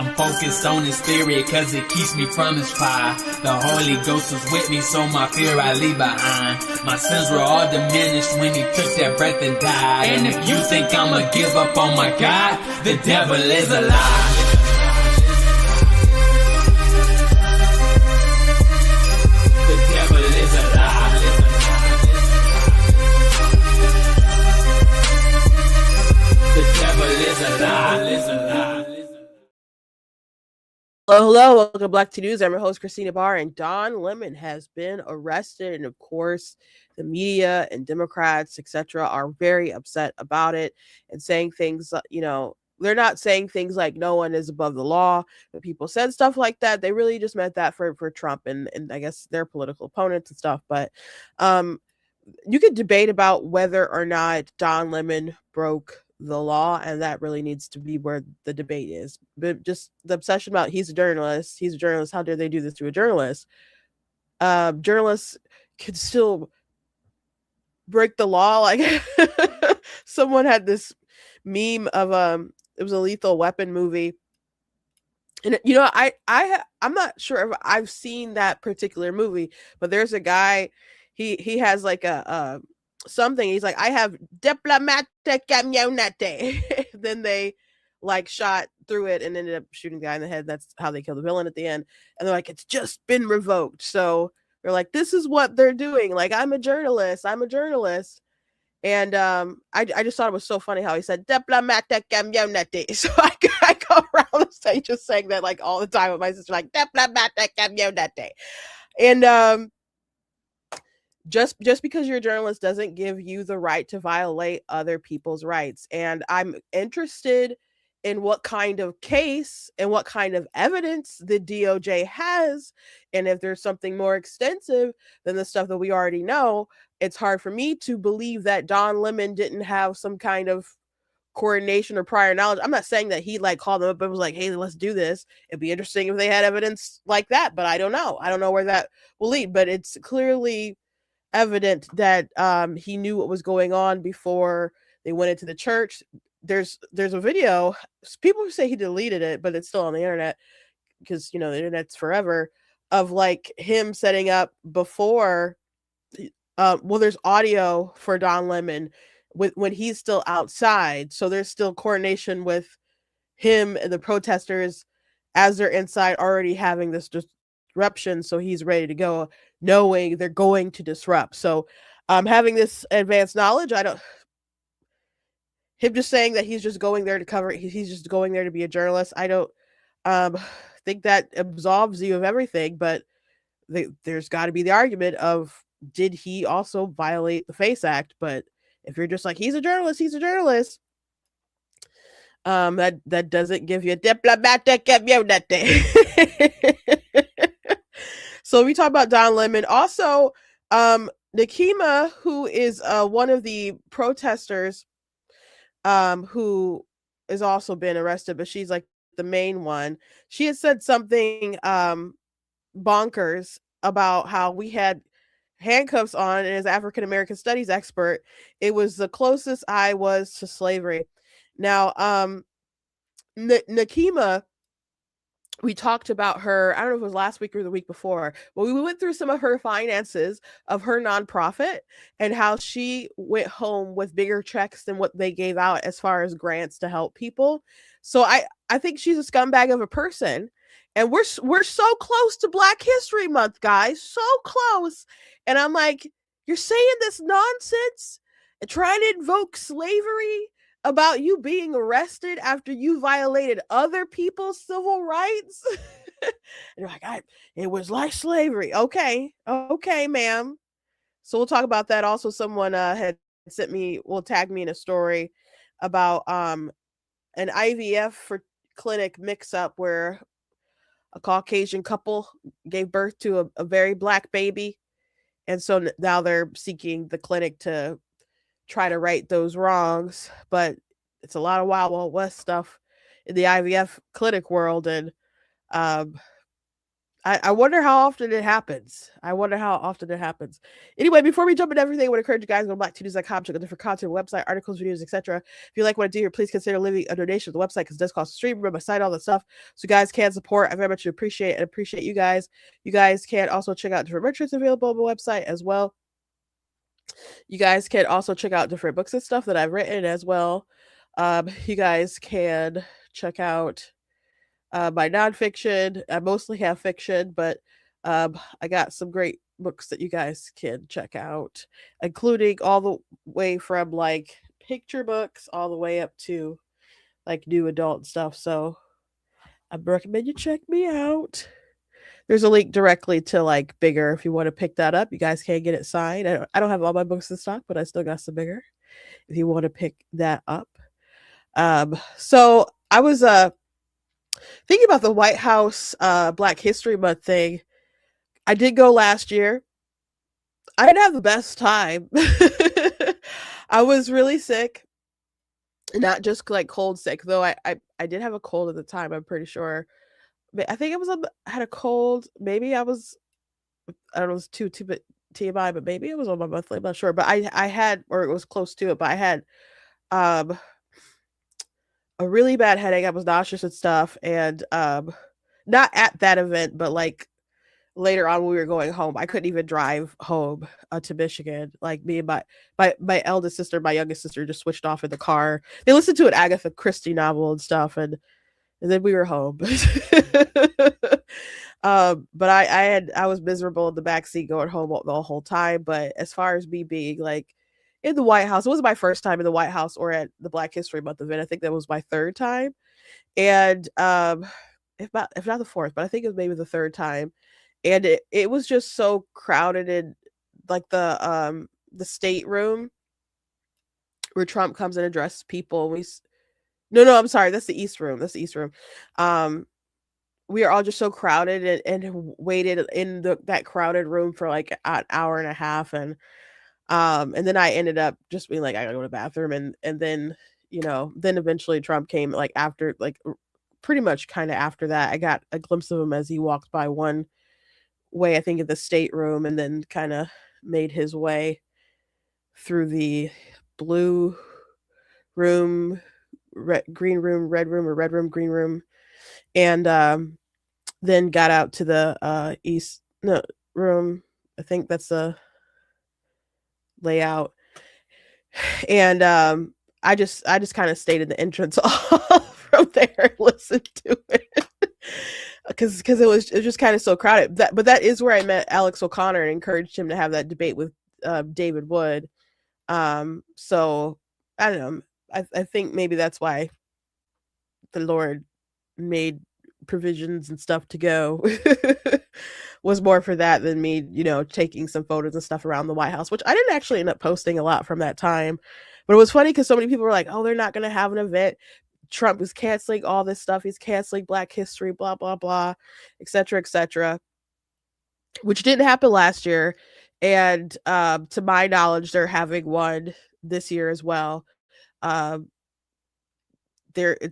I'm focused on his spirit cause it keeps me from his fire. The Holy Ghost was with me, so my fear I leave behind. My sins were all diminished when he took that breath and died. And if you think I'ma give up on my God, the devil is a lie. Hello, welcome back to News. I'm your host, Christina Barr, and Don Lemon has been arrested. And of course, the media and Democrats, etc., are very upset about it and saying things, they're not saying things like no one is above the law. But people said stuff like that. They really just meant that for Trump and I guess their political opponents and stuff. But you could debate about whether or not Don Lemon broke the law, and that really needs to be where the debate is. But just the obsession about he's a journalist, how dare they do this to a journalist? Journalists could still break the law. Like someone had this meme of it was a Lethal Weapon movie, and I'm not sure if I've seen that particular movie, but there's a guy, he has like a something. He's like, I have diplomatic camionete. Then they like shot through it and ended up shooting the guy in the head. That's how they killed the villain at the end. And they're like, it's just been revoked. So they're like, this is what they're doing. Like, I'm a journalist. And I just thought it was so funny how he said diplomatic camionete. So I go around the stage just saying that like all the time with my sister, like diplomatic camionete. And just because you're a journalist doesn't give you the right to violate other people's rights. And I'm interested in what kind of case and what kind of evidence the DOJ has. And if there's something more extensive than the stuff that we already know, it's hard for me to believe that Don Lemon didn't have some kind of coordination or prior knowledge. I'm not saying that he like called them up and was like, hey, let's do this. It'd be interesting if they had evidence like that, but I don't know. I don't know where that will lead, but it's clearly evident that he knew what was going on before they went into the church. There's a video. People say he deleted it, but it's still on the internet because the internet's forever, of like him setting up before. There's audio for Don Lemon when he's still outside, so there's still coordination with him and the protesters as they're inside already having this disruption. So he's ready to go, knowing they're going to disrupt. So having this advanced knowledge, him just saying that he's just going there to cover it, he's just going there to be a journalist, I don't think that absolves you of everything. But there's got to be the argument of, did he also violate the FACE Act? But if you're just like, he's a journalist, that doesn't give you a diplomatic immunity. So we talk about Don Lemon. Also, Nekima, who is one of the protesters, who has also been arrested, but she's like the main one. She had said something bonkers about how we had handcuffs on, and as African American studies expert, it was the closest I was to slavery. Now, Nekima, we talked about her, I don't know if it was last week or the week before, but we went through some of her finances of her nonprofit and how she went home with bigger checks than what they gave out as far as grants to help people. So I think she's a scumbag of a person. And we're so close to Black History Month, guys, so close. And I'm like, you're saying this nonsense and trying to invoke slavery about you being arrested after you violated other people's civil rights? And you're like, it was like slavery. Okay, ma'am. So we'll talk about that. Also, someone had tagged me in a story about an IVF clinic mix-up where a Caucasian couple gave birth to a very Black baby. And so now they're seeking the clinic to try to right those wrongs. But it's a lot of Wild Wild West stuff in the IVF clinic world. And I wonder how often it happens. I wonder how often it happens. Anyway, before we jump into everything, I would encourage you guys to go to blacktonews.com, check out different content, website, articles, videos, etc. If you like what I do here, please consider leaving a donation to the website because it does cost a stream, run my site, all that stuff. So you guys can support. I very much appreciate it and appreciate you guys. You guys can also check out different merchandise available on the website as well. You guys can also check out different books and stuff that I've written as well. You guys can check out my nonfiction. I mostly have fiction, but I got some great books that you guys can check out, including all the way from like picture books all the way up to like new adult stuff. So I recommend you check me out. There's a link directly to like Bigger if you want to pick that up. You guys can get it signed. I don't have all my books in stock, but I still got some Bigger if you want to pick that up. So I was thinking about the White House Black History Month thing. I did go last year. I didn't have the best time. I was really sick, not just like cold sick, though I did have a cold at the time. I'm pretty sure. I think I had a cold. Maybe I was, I don't know, it was too bit TMI, but maybe it was on my monthly. I'm not sure, but I had, or it was close to it. But I had um a really bad headache. I was nauseous and stuff, and not at that event, but like later on when we were going home. I couldn't even drive home to Michigan. Like me and my eldest sister, my youngest sister just switched off in the car. They listened to an Agatha Christie novel and stuff, and then we were home. But I was miserable in the backseat going home the whole time. But as far as me being like in the White House, it wasn't my first time in the White House or at the Black History Month event. I think that was my third time. And if not the fourth, but I think it was maybe the third time. And it was just so crowded in like the state room where Trump comes and addresses people. No, I'm sorry, that's the East room. That's the East room. We are all just so crowded and waited in that crowded room for like an hour and a half, and then I ended up just being like, I gotta go to the bathroom, and then then eventually Trump came like after like pretty much kind of after that. I got a glimpse of him as he walked by one way, I think, in the state room, and then kind of made his way through the blue room, green room, red room, or red room, green room, and then got out to the east room. I think that's the layout, and I just kind of stayed in the entrance from there and listened to it because it was just kind of so crowded. But that is where I met Alex O'Connor and encouraged him to have that debate with David Wood. So I don't know. I think maybe that's why the Lord made provisions and stuff to go was more for that than me, taking some photos and stuff around the White House, which I didn't actually end up posting a lot from that time. But it was funny because so many people were like, oh, they're not going to have an event. Trump is canceling all this stuff. He's canceling Black history, blah, blah, blah, et cetera, which didn't happen last year. And to my knowledge, they're having one this year as well. It's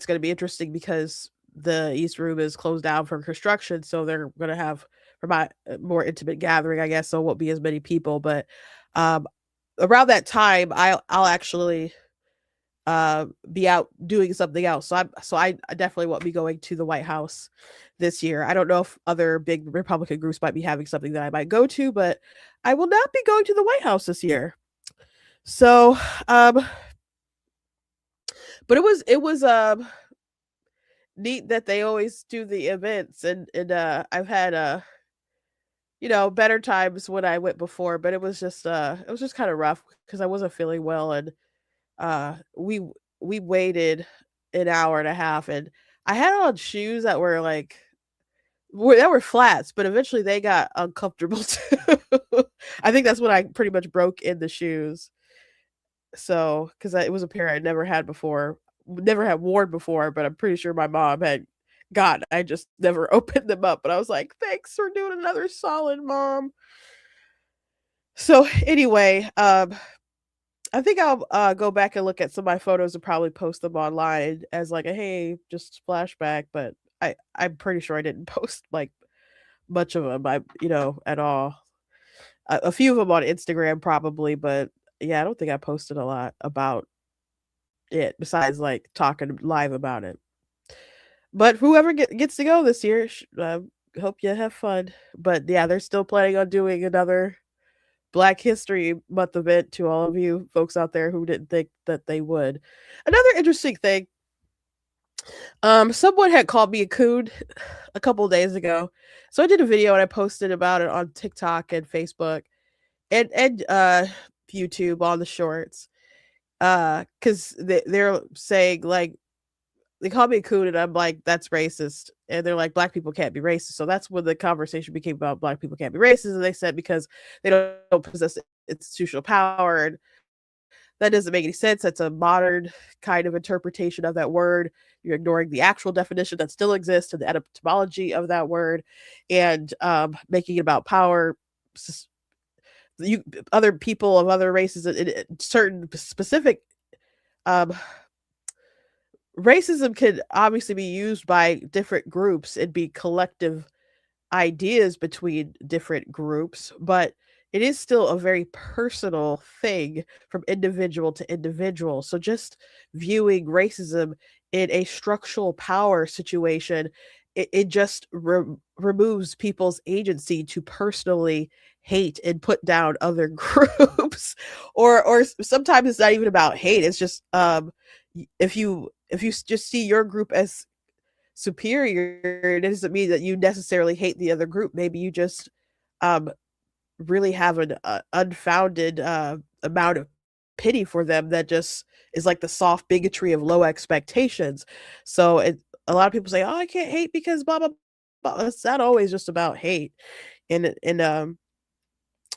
going to be interesting because the East Room is closed down for construction, so they're going to have a more intimate gathering, I guess. So it won't be as many people, but around that time, I'll actually be out doing something else. So I definitely won't be going to the White House this year. I don't know if other big Republican groups might be having something that I might go to, but I will not be going to the White House this year. So, but it was neat that they always do the events, and I've had better times when I went before, but it was just kind of rough because I wasn't feeling well, and we waited an hour and a half, and I had on shoes that were like that were flats, but eventually they got uncomfortable too. I think that's when I pretty much broke in the shoes. So, because it was a pair I'd never had before, never had worn before, but I'm pretty sure my mom had got. I just never opened them up, but I was like, "Thanks for doing another solid, Mom." So anyway, I think I'll go back and look at some of my photos and probably post them online as like a hey, just flashback. But I'm pretty sure I didn't post like much of them, at all. A few of them on Instagram probably, but yeah, I don't think I posted a lot about it besides like talking live about it. But whoever gets to go this year, hope you have fun. But yeah, they're still planning on doing another Black History Month event to all of you folks out there who didn't think that they would. Another interesting thing, someone had called me a coon a couple days ago. So I did a video and I posted about it on TikTok and Facebook and YouTube on the shorts. Cuz they're saying like they call me a coon and I'm like that's racist. And they're like black people can't be racist. So that's when the conversation became about black people can't be racist and they said because they don't possess institutional power and that doesn't make any sense. That's a modern kind of interpretation of that word. You're ignoring the actual definition that still exists and the etymology of that word, and making it about power. You other people of other races, certain specific um, racism can obviously be used by different groups and be collective ideas between different groups, but it is still a very personal thing from individual to individual. So just viewing racism in a structural power situation, it just removes people's agency to personally hate and put down other groups or sometimes it's not even about hate. It's just if you just see your group as superior, it doesn't mean that you necessarily hate the other group. Maybe you just um, really have an unfounded amount of pity for them that just is like the soft bigotry of low expectations. So a lot of people say, "Oh, I can't hate because blah blah blah." It's not always just about hate, and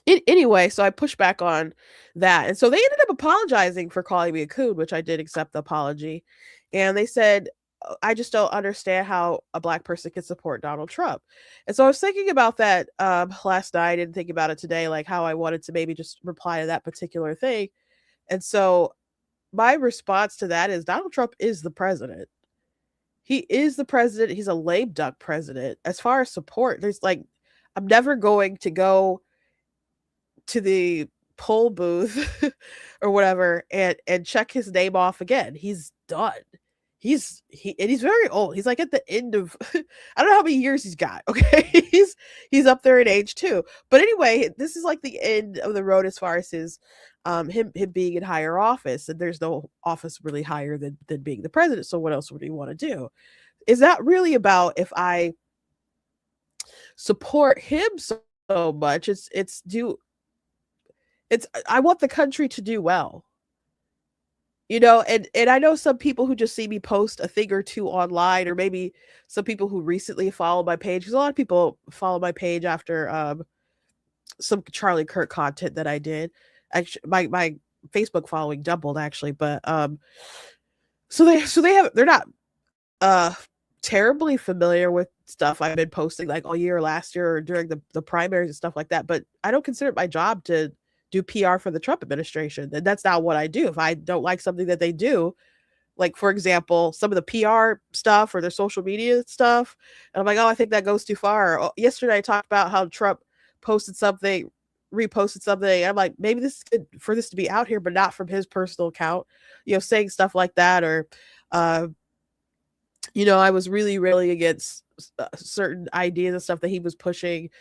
anyway, so I pushed back on that, and so they ended up apologizing for calling me a coon, which I did accept the apology, and they said, I just don't understand how a black person can support Donald Trump." And so I was thinking about that last night and thinking about it today, like how I wanted to maybe just reply to that particular thing. And so my response to that is Donald Trump is the president. He is the president. He's a lame duck president. As far as support, there's like, I'm never going to go to the poll booth or whatever and check his name off again. He's done. He's very old. He's like at the end of I don't know how many years he's got. Okay. He's up there in age too. But anyway, this is like the end of the road as far as his him being in higher office. And there's no office really higher than being the president. So what else would he want to do? Is that really about if I support him so much? It's I want the country to do well. And I know some people who just see me post a thing or two online, or maybe some people who recently follow my page, because a lot of people follow my page after some Charlie Kirk content that I did. Actually, my Facebook following doubled actually, but they're not uh terribly familiar with stuff I've been posting like all year last year or during the primaries and stuff like that. But I don't consider it my job to do PR for the Trump administration. And that's not what I do. If I don't like something that they do, like for example, some of the PR stuff or their social media stuff, and I'm like, oh, I think that goes too far. Oh, yesterday I talked about how Trump posted something, reposted something. I'm like, maybe this is good for this to be out here, but not from his personal account, saying stuff like that. Or I was really, really against certain ideas and stuff that he was pushing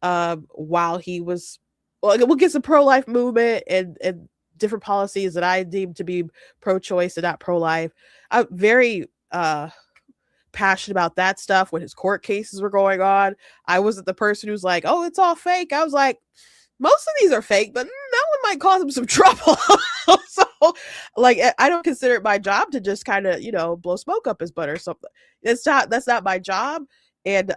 while he was, against the pro-life movement and different policies that I deemed to be pro-choice and not pro-life. I'm very passionate about that stuff when his court cases were going on. I wasn't the person who's like, oh, it's all fake. I was like, most of these are fake, but that one might cause him some trouble. So, like, I don't consider it my job to just kind of, blow smoke up his butt or something. That's not my job. And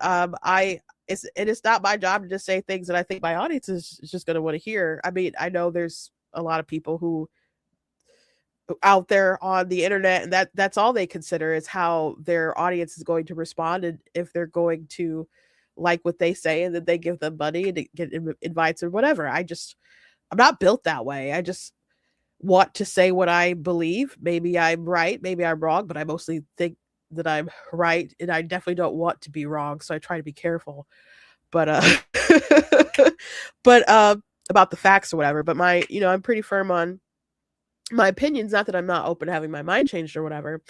it's not my job to just say things that I think my audience is just going to want to hear. I mean, I know there's a lot of people who out there on the internet, and that's all they consider is how their audience is going to respond, and if they're going to like what they say, and then they give them money and get invites or whatever. I'm not built that way. I just want to say what I believe. Maybe I'm right, maybe I'm wrong, but I mostly think that I'm right, and I definitely don't want to be wrong, so I try to be careful. but but about the facts or whatever. But I'm pretty firm on my opinions. Not that I'm not open to having my mind changed or whatever,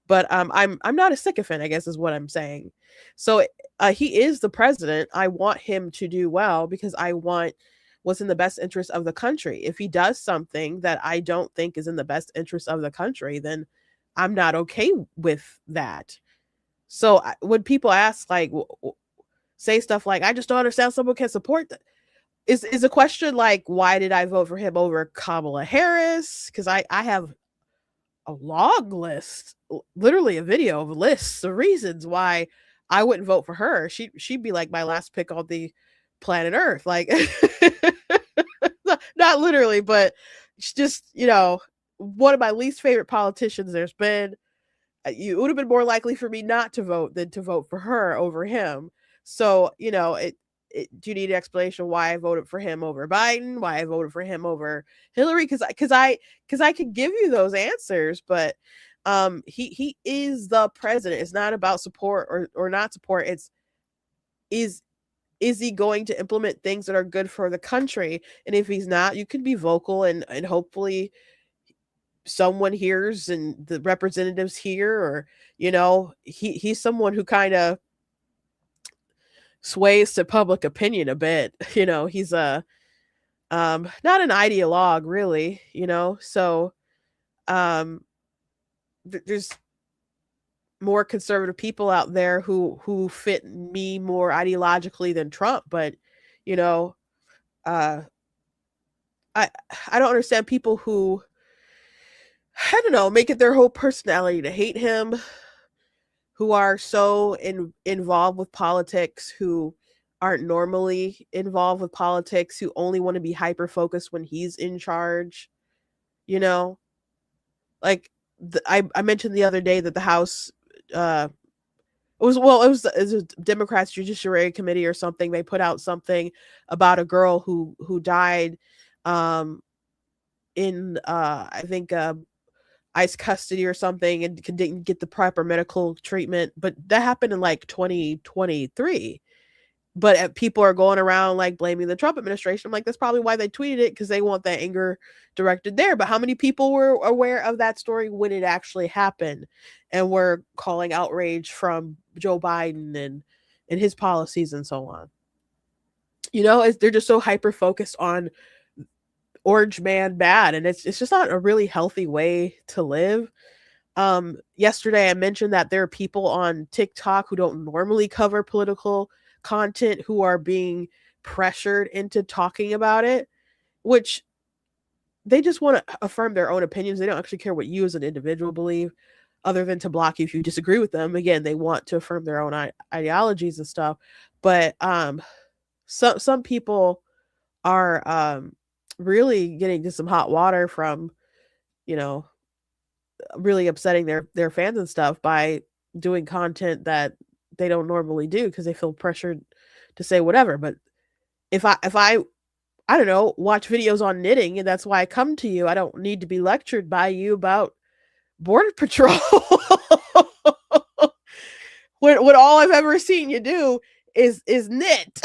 but I'm not a sycophant, I guess is what I'm saying. So he is the president. I want him to do well because I want what's in the best interest of the country. If he does something that I don't think is in the best interest of the country, then I'm not okay with that. So when people ask, like, say stuff like, I just don't understand someone can support that. Is a question like, why did I vote for him over Kamala Harris? Because I have a log list, literally a video of lists of reasons why I wouldn't vote for her. She'd be like my last pick on the planet Earth. Like, not literally, but it's just, one of my least favorite politicians there's been. It would have been more likely for me not to vote than to vote for her over him. So, do you need an explanation why I voted for him over Biden? Why I voted for him over Hillary? Because I could give you those answers, but he is the president. It's not about support or not support. Is he going to implement things that are good for the country? And if he's not, you can be vocal and hopefully someone hears and the representatives hear, or he's someone who kind of sways to public opinion a bit. He's a not an ideologue really, so um there's more conservative people out there who fit me more ideologically than Trump, but you know uh I don't understand people who, I don't know, make it their whole personality to hate him, who are so involved with politics, who aren't normally involved with politics, who only want to be hyper focused when he's in charge. You know, like I mentioned the other day that the House, it was a Democrats Judiciary Committee or something. They put out something about a girl who died, um, in I think ICE custody or something, and didn't get the proper medical treatment. But that happened in like 2023. But people are going around like blaming the Trump administration. I'm like, that's probably why they tweeted it, because they want that anger directed there. But how many people were aware of that story when it actually happened and were calling outrage from Joe Biden and his policies and so on? They're just so hyper focused on orange man bad, and it's just not a really healthy way to live. Yesterday I mentioned that there are people on TikTok who don't normally cover political content who are being pressured into talking about it, which they just want to affirm their own opinions. They don't actually care what you as an individual believe, other than to block you if you disagree with them. Again, they want to affirm their own ideologies and stuff. But some people are really getting into some hot water from, you know, really upsetting their fans and stuff by doing content that they don't normally do because they feel pressured to say whatever. But if I don't know, watch videos on knitting, and that's why I come to you. I don't need to be lectured by you about border patrol. when all I've ever seen you do is knit.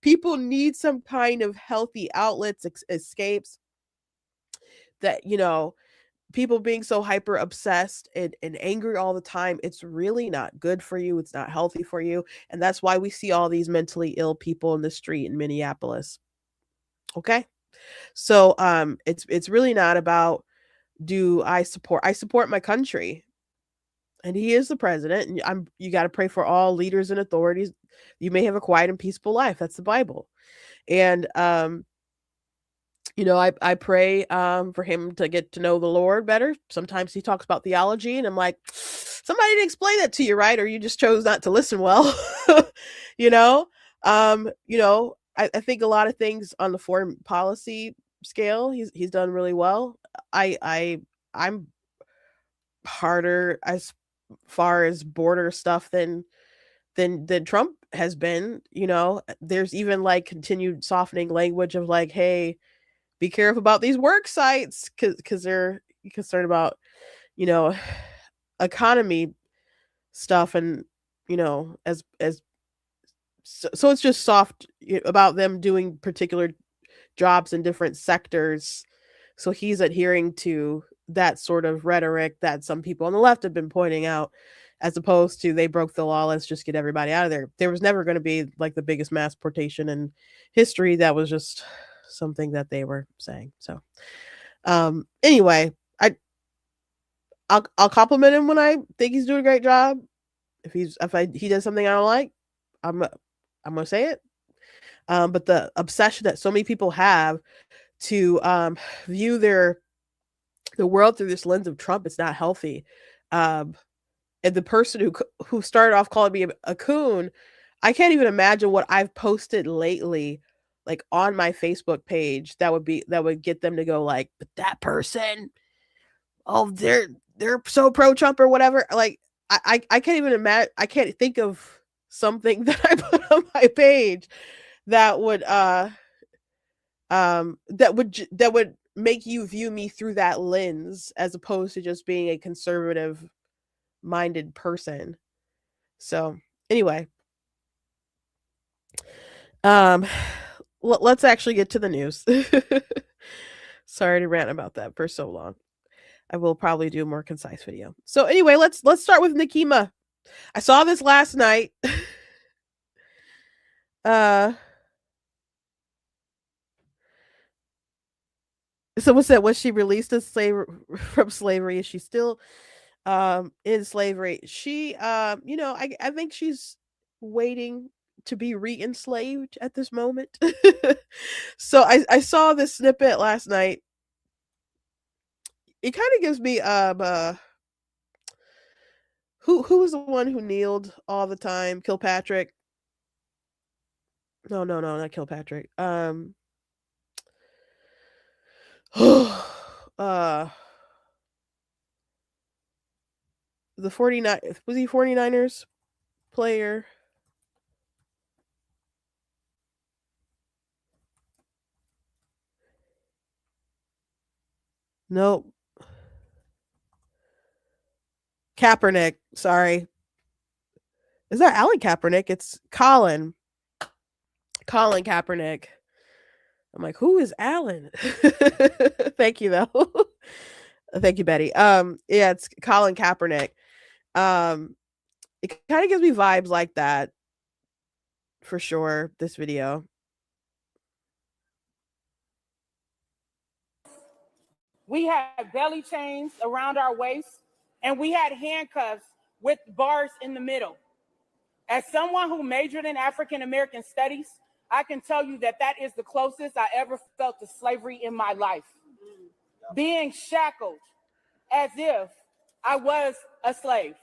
People need some kind of healthy outlets, escapes. That people being so hyper obsessed and angry all the time, it's really not good for you. It's not healthy for you. And that's why we see all these mentally ill people in the street in Minneapolis. Okay? So it's really not about, do I support my country. And he is the president, and you got to pray for all leaders and authorities. You may have a quiet and peaceful life. That's the Bible. And I pray for him to get to know the Lord better. Sometimes he talks about theology, and I'm like, somebody didn't explain that to you, right? Or you just chose not to listen well. you know, I think a lot of things on the foreign policy scale, he's done really well. I'm harder as far as border stuff than Trump has been. There's even like continued softening language of like, hey, be careful about these work sites, because they're concerned about, you know, economy stuff. And, as so it's just soft about them doing particular jobs in different sectors. So he's adhering to that sort of rhetoric that some people on the left have been pointing out, as opposed to they broke the law, let's just get everybody out of there. There was never going to be like the biggest mass deportation in history. That was just something that they were saying. So anyway, I'll compliment him when I think he's doing a great job. If he does something I don't like, I'm gonna say it. But the obsession that so many people have to view the world through this lens of Trump is not healthy. And the person who started off calling me a coon, I can't even imagine what I've posted lately, like on my Facebook page, that would get them to go like, but that person, oh, they're so pro Trump or whatever. Like I can't even imagine. I can't think of something that I put on my page that would that would make you view me through that lens, as opposed to just being a conservative minded person. So anyway, let's actually get to the news. Sorry to rant about that for so long. I will probably do a more concise video. So anyway, let's start with Nekima. I saw this last night. So what's that? Was she released as from slavery? Is she still in slavery? She I think she's waiting to be re-enslaved at this moment. So I saw this snippet last night. It kind of gives me who was the one who kneeled all the time? Kilpatrick. No, not Kilpatrick. The 49, was he 49ers player? Nope. Kaepernick, sorry. Is that Alan Kaepernick? It's Colin Kaepernick. I'm like, who is Alan? Thank you though. Thank you, Betty. Yeah, it's Colin Kaepernick. It kind of gives me vibes like that for sure. This video. We had belly chains around our waist, and we had handcuffs with bars in the middle. As someone who majored in African American studies, I can tell you that that is the closest I ever felt to slavery in my life. Being shackled as if I was a slave.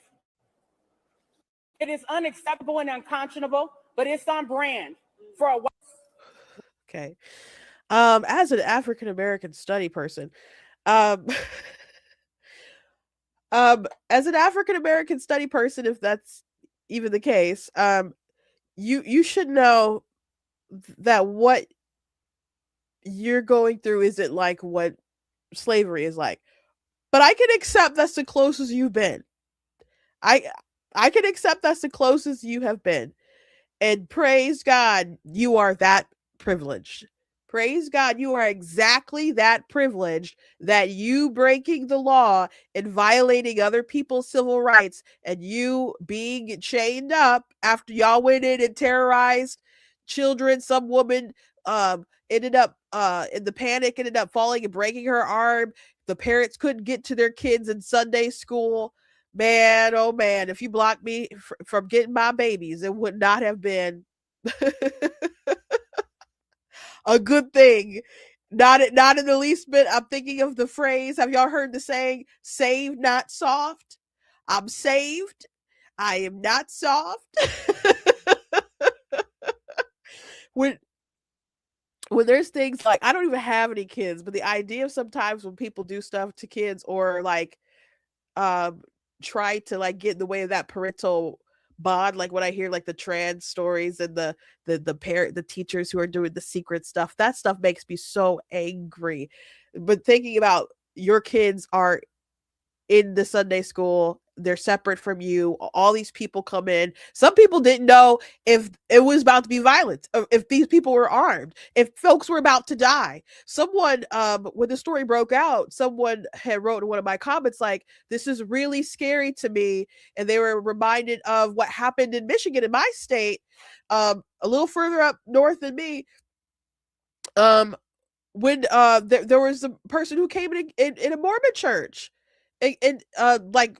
It is unacceptable and unconscionable, but it's on brand for a while. Okay. As an African American study person, as an African American study person, if that's even the case, you should know that what you're going through isn't like what slavery is like. But I can accept that's the closest you've been. I can accept that's the closest you have been. And praise God, you are that privileged. Praise God, you are exactly that privileged, that you breaking the law and violating other people's civil rights and you being chained up after y'all went in and terrorized children. Some woman ended up in the panic, ended up falling and breaking her arm. The parents couldn't get to their kids in Sunday school. Man, oh man, if you blocked me from getting my babies, it would not have been a good thing. Not in the least bit. I'm thinking of the phrase. Have y'all heard the saying, saved, not soft? I'm saved. I am not soft. when there's things like, I don't even have any kids, but the idea of sometimes when people do stuff to kids or like try to like get in the way of that parental bond, like when I hear like the trans stories and the teachers who are doing the secret stuff, that stuff makes me so angry. But thinking about your kids are in the Sunday school they're separate from you. All these people come in. Some people didn't know if it was about to be violent, if these people were armed, if folks were about to die. Someone, when the story broke out, someone had wrote in one of my comments like, "This is really scary to me," and they were reminded of what happened in Michigan, in my state, a little further up north than me. When there was a person who came in a Mormon church, and like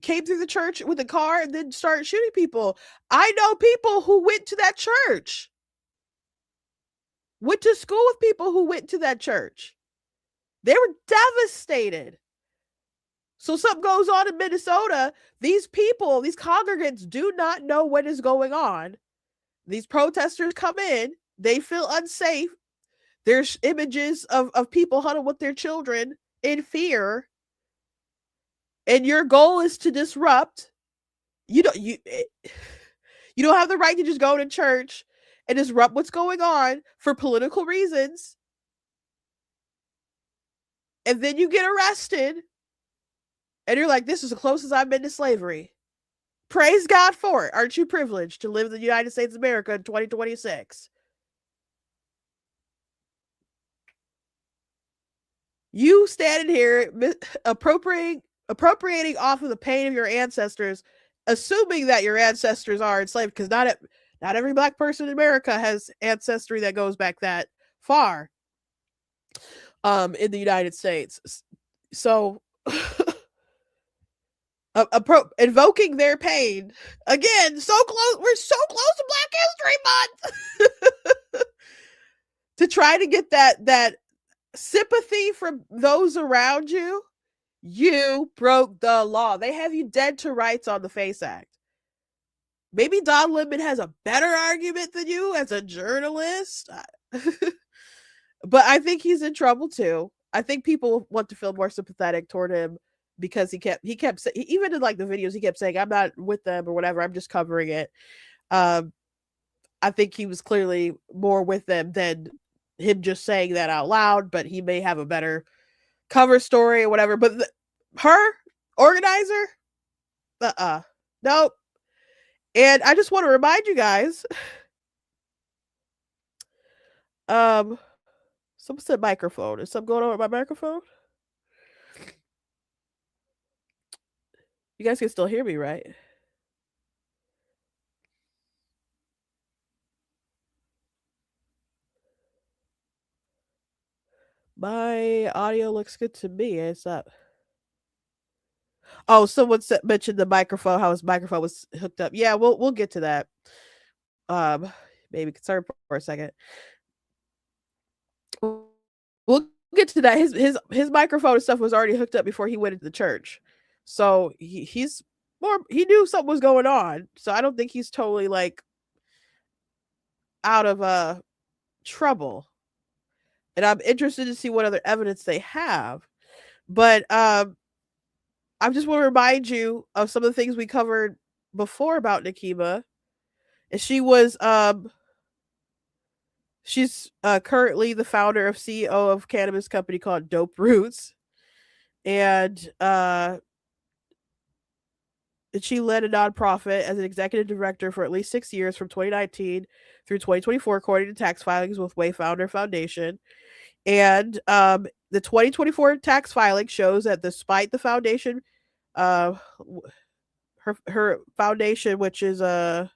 came through the church with a car and then started shooting people. I know people who went to that church, went to school with people who went to that church. They were devastated. So something goes on in Minnesota. These people, these congregants do not know what is going on. These protesters come in, they feel unsafe. There's images of people huddled with their children in fear. And your goal is to disrupt. You don't have the right to just go to church and disrupt what's going on for political reasons. And then you get arrested. And you're like, this is the closest I've been to slavery. Praise God for it. Aren't you privileged to live in the United States of America in 2026? You standing here appropriating off of the pain of your ancestors, assuming that your ancestors are enslaved, because not every Black person in America has ancestry that goes back that far in the United States. So invoking their pain again, so close. We're so close to Black History Month to try to get that sympathy from those around you. You broke the law. They have you dead to rights on the FACE Act. Maybe Don Lemon has a better argument than you as a journalist. But I think he's in trouble too. I think people want to feel more sympathetic toward him because he kept even in like the videos, he kept saying, "I'm not with them" or whatever. I'm just covering it. I think he was clearly more with them than him just saying that out loud, but he may have a better cover story or whatever. But her organizer, nope. And I just want to remind you guys, someone said microphone. Is something going on with my microphone? You guys can still hear me, right? My audio looks good to me. It's up. Oh, someone mentioned the microphone, how his microphone was hooked up. Yeah, we'll get to that. Maybe concerned for a second. We'll get to that. His microphone and stuff was already hooked up before he went into the church. So he knew something was going on. So I don't think he's totally like out of trouble. And I'm interested to see what other evidence they have. But I just want to remind you of some of the things we covered before about Nekima. And she was she's currently the founder of CEO of cannabis company called Dope Roots. And she led a nonprofit as an executive director for at least 6 years from 2019 through 2024, according to tax filings with Wayfounder Foundation. And the 2024 tax filing shows that despite the foundation, her foundation, which is I'm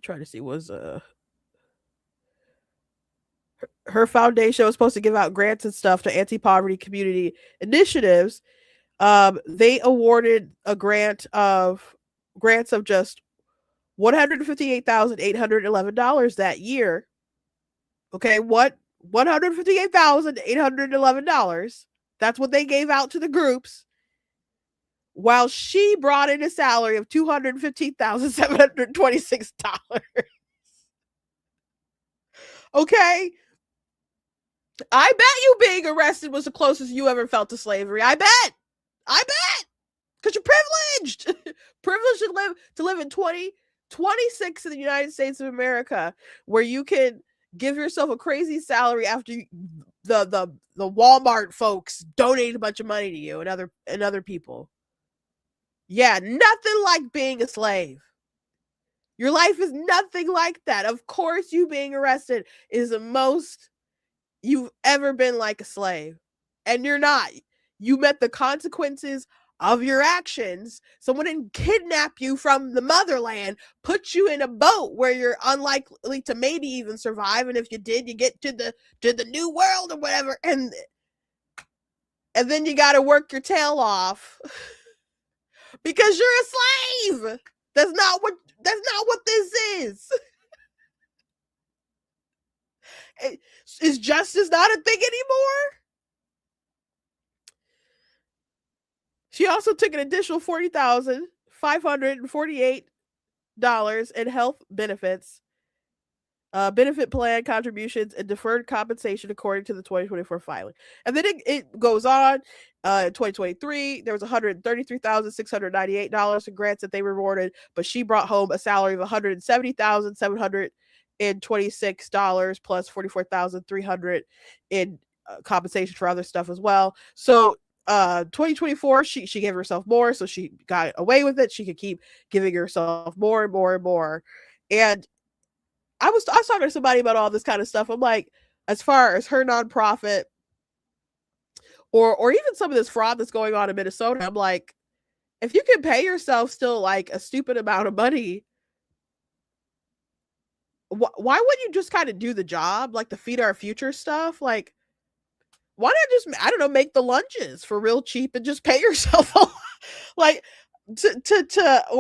trying to see, was her foundation was supposed to give out grants and stuff to anti-poverty community initiatives. They awarded grants of just $158,811 that year. Okay, what $158,811. That's what they gave out to the groups. While she brought in a salary of $215,726. Okay. I bet you being arrested was the closest you ever felt to slavery. I bet. Because you're privileged. Privileged to live in 2026 in the United States of America, where you can give yourself a crazy salary after the Walmart folks donate a bunch of money to you and other people. Yeah, nothing like being a slave. Your life is nothing like that. Of course, you being arrested is the most you've ever been like a slave. And you're not. You met the consequences of your actions. Someone didn't kidnap you from the motherland, put you in a boat where you're unlikely to maybe even survive. And if you did, you get to the new world or whatever. And then you got to work your tail off because you're a slave. That's not what this is. Is justice not a thing anymore? She also took an additional $40,548 in health benefits, benefit plan contributions, and deferred compensation according to the 2024 filing. And then it goes on. In 2023, there was $133,698 in grants that they rewarded, but she brought home a salary of $170,726 plus $44,300 in compensation for other stuff as well. So 2024 she gave herself more, so she got away with it. She could keep giving herself more and more and more. And I was talking to somebody about all this kind of stuff. I'm like, as far as her nonprofit or even some of this fraud that's going on in Minnesota, I'm like, if you can pay yourself still like a stupid amount of money, why wouldn't you just kind of do the job, like the Feed Our Future stuff? Like, why not just, I don't know, make the lunches for real cheap and just pay yourself like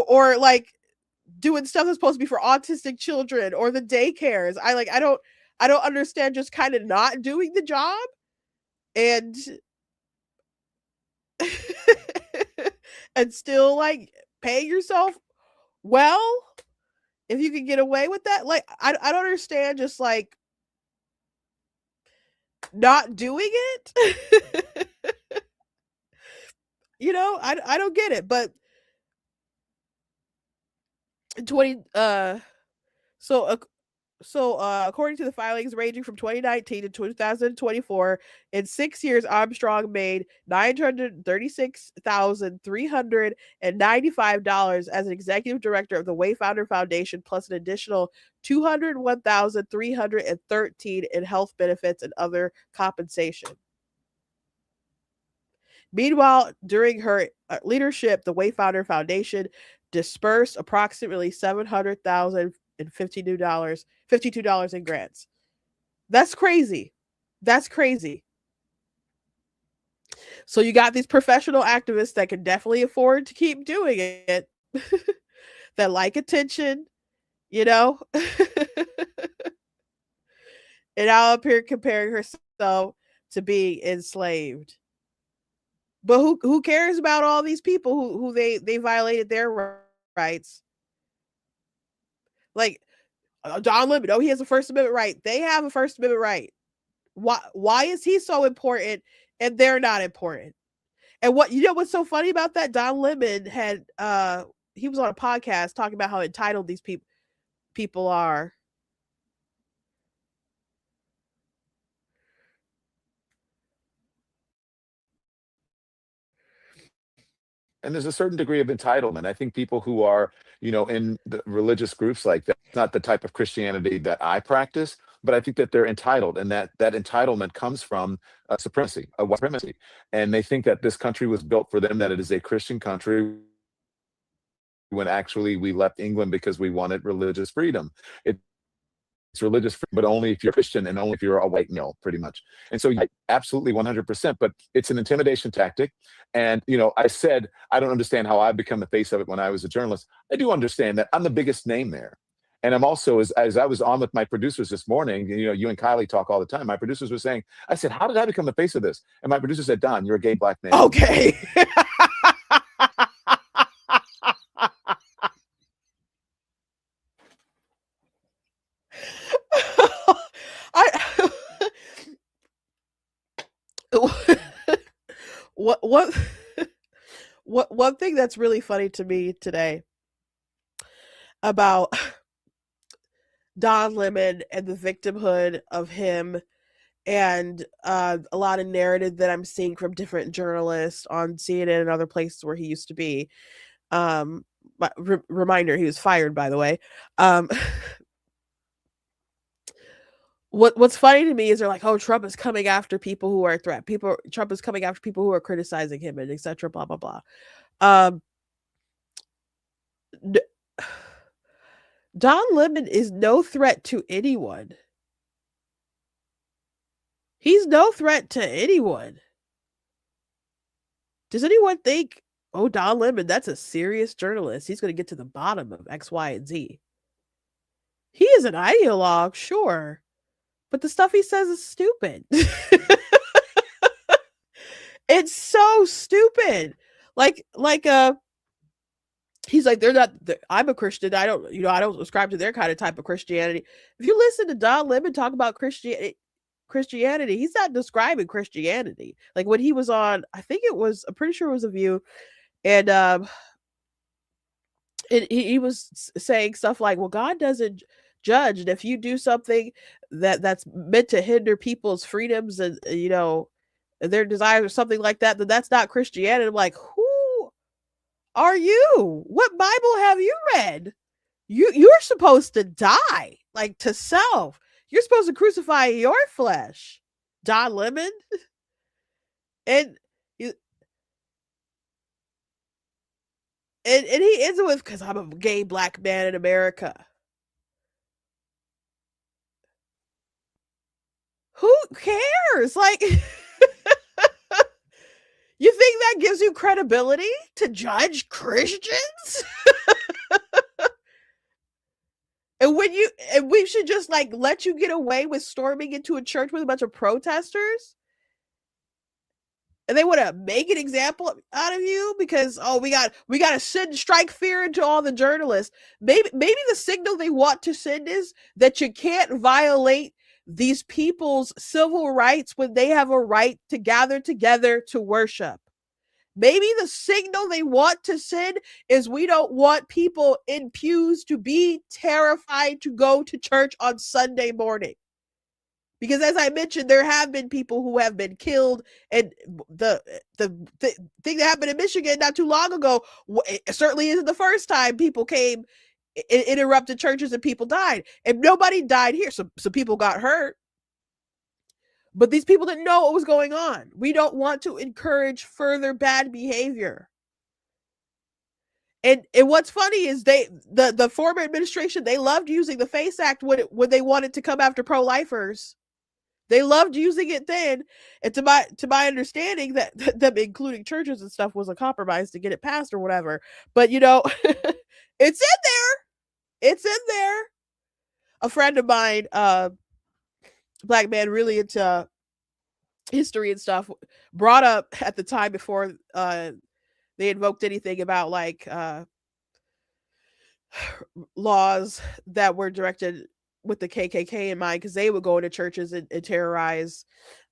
or like doing stuff that's supposed to be for autistic children or the daycares. I don't understand just kind of not doing the job and and still like pay yourself well if you can get away with that. Like I don't understand just like not doing it. I don't get it. But 20 according to the filings ranging from 2019 to 2024, in 6 years, Armstrong made $936,395 as an executive director of the Wayfinder Foundation, plus an additional $201,313 in health benefits and other compensation. Meanwhile, during her leadership, the Wayfinder Foundation dispersed approximately $700,052 in grants. That's crazy. That's crazy. So you got these professional activists that can definitely afford to keep doing it, that like attention, and now up here comparing herself to being enslaved. But who cares about all these people who they violated their rights? Like Don Lemon, he has a First Amendment right. They have a First Amendment right. Why is he so important and they're not important? And what's so funny about that? Don Lemon had he was on a podcast talking about how entitled these people are. And there's a certain degree of entitlement. I think people who are, in the religious groups like that, it's not the type of Christianity that I practice, but I think that they're entitled, and that entitlement comes from supremacy, white supremacy. And they think that this country was built for them, that it is a Christian country, when actually we left England because we wanted religious freedom. It's religious, but only if you're Christian and only if you're a white male, pretty much. And so, yeah, absolutely 100%, but it's an intimidation tactic. And, I said, I don't understand how I've become the face of it when I was a journalist. I do understand that I'm the biggest name there. And I'm also, as I was on with my producers this morning, you and Kylie talk all the time. My producers were saying, I said, how did I become the face of this? And my producer said, Don, you're a gay black man. Okay. One thing that's really funny to me today about Don Lemon and the victimhood of him, and a lot of narrative that I'm seeing from different journalists on CNN and other places where he used to be. Reminder, he was fired, by the way. What's funny to me is they're like, oh, Trump is coming after people who are a threat. Trump is coming after people who are criticizing him, and etc. Blah blah blah. Don Lemon is no threat to anyone. He's no threat to anyone. Does anyone think, oh, Don Lemon, that's a serious journalist. He's going to get to the bottom of X, Y, and Z. He is an ideologue, sure, but the stuff he says is stupid. It's so stupid. He's like, I'm a Christian. I don't subscribe to their kind of type of Christianity. If you listen to Don Lemon talk about Christianity, he's not describing Christianity. Like when he was on, I'm pretty sure it was A View, and he was saying stuff like, well, God doesn't judge, and if you do something that's meant to hinder people's freedoms and their desires or something like that, then that's not Christianity. I'm like, who are you? What Bible have you read? You're supposed to die, like to self. You're supposed to crucify your flesh, Don Lemon. And he ends it with, because I'm a gay black man in America. Who cares? Like, you think that gives you credibility to judge Christians? And we should just like let you get away with storming into a church with a bunch of protesters? And they want to make an example out of you because, oh, we got to send strike fear into all the journalists. Maybe the signal they want to send is that you can't violate these people's civil rights when they have a right to gather together to worship. Maybe the signal they want to send is we don't want people in pews to be terrified to go to church on Sunday morning. Because as I mentioned, there have been people who have been killed, and the thing that happened in Michigan not too long ago, it certainly isn't the first time people came, interrupted churches, and people died. And nobody died here, so people got hurt. But these people didn't know what was going on. We don't want to encourage further bad behavior. And what's funny is the former administration, they loved using the FACE Act when they wanted to come after pro-lifers. They loved using it then, and to my understanding, that them including churches and stuff was a compromise to get it passed or whatever. But it's in there. It's in there. A friend of mine, black man really into history and stuff, brought up at the time before they invoked anything about like laws that were directed with the KKK in mind, because they would go into churches and terrorize,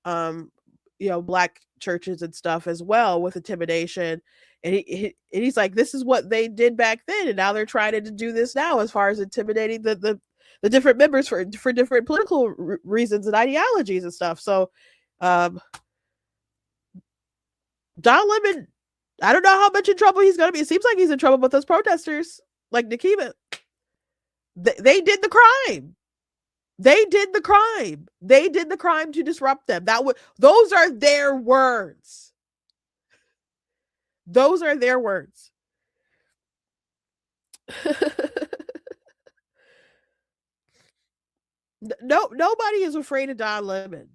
black churches and stuff as well with intimidation. And he's like, this is what they did back then, and now they're trying to do this now as far as intimidating the different members for different political reasons and ideologies and stuff. So, Don Lemon, I don't know how much in trouble he's going to be. It seems like he's in trouble with those protesters, like Nekima. They did the crime. They did the crime. They did the crime to disrupt them. Those are their words. Those are their words. Nobody is afraid of Don Lemon.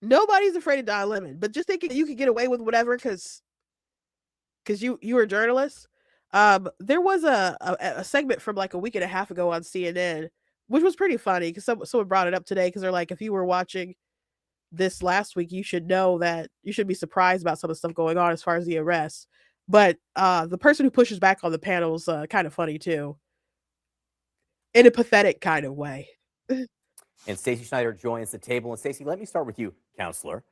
Nobody's afraid of Don Lemon, but just thinking you could get away with whatever because you were a journalist. There was a segment from like a week and a half ago on CNN, which was pretty funny because someone brought it up today, because they're like, if you were watching this last week, you should know that you should be surprised about some of the stuff going on as far as the arrests. But the person who pushes back on the panel is kind of funny too, in a pathetic kind of way. And Stacey Schneider joins the table. And Stacey, let me start with you, counselor.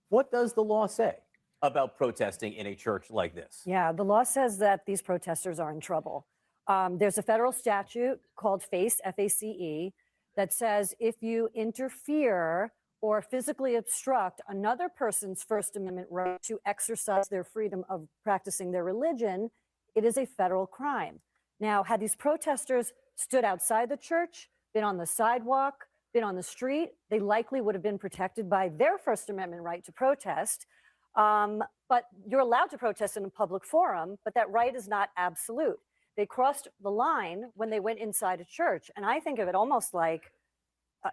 What does the law say? about protesting in a church like this? Yeah, the law says that these protesters are in trouble. There's a federal statute called FACE, F-A-C-E, that says if you interfere or physically obstruct another person's First Amendment right to exercise their freedom of practicing their religion, it is a federal crime. Now, had these protesters stood outside the church, been on the sidewalk, been on the street, they likely would have been protected by their First Amendment right to protest. But you're allowed to protest in a public forum, but that right is not absolute. They crossed the line when they went inside a church. And I think of it almost like,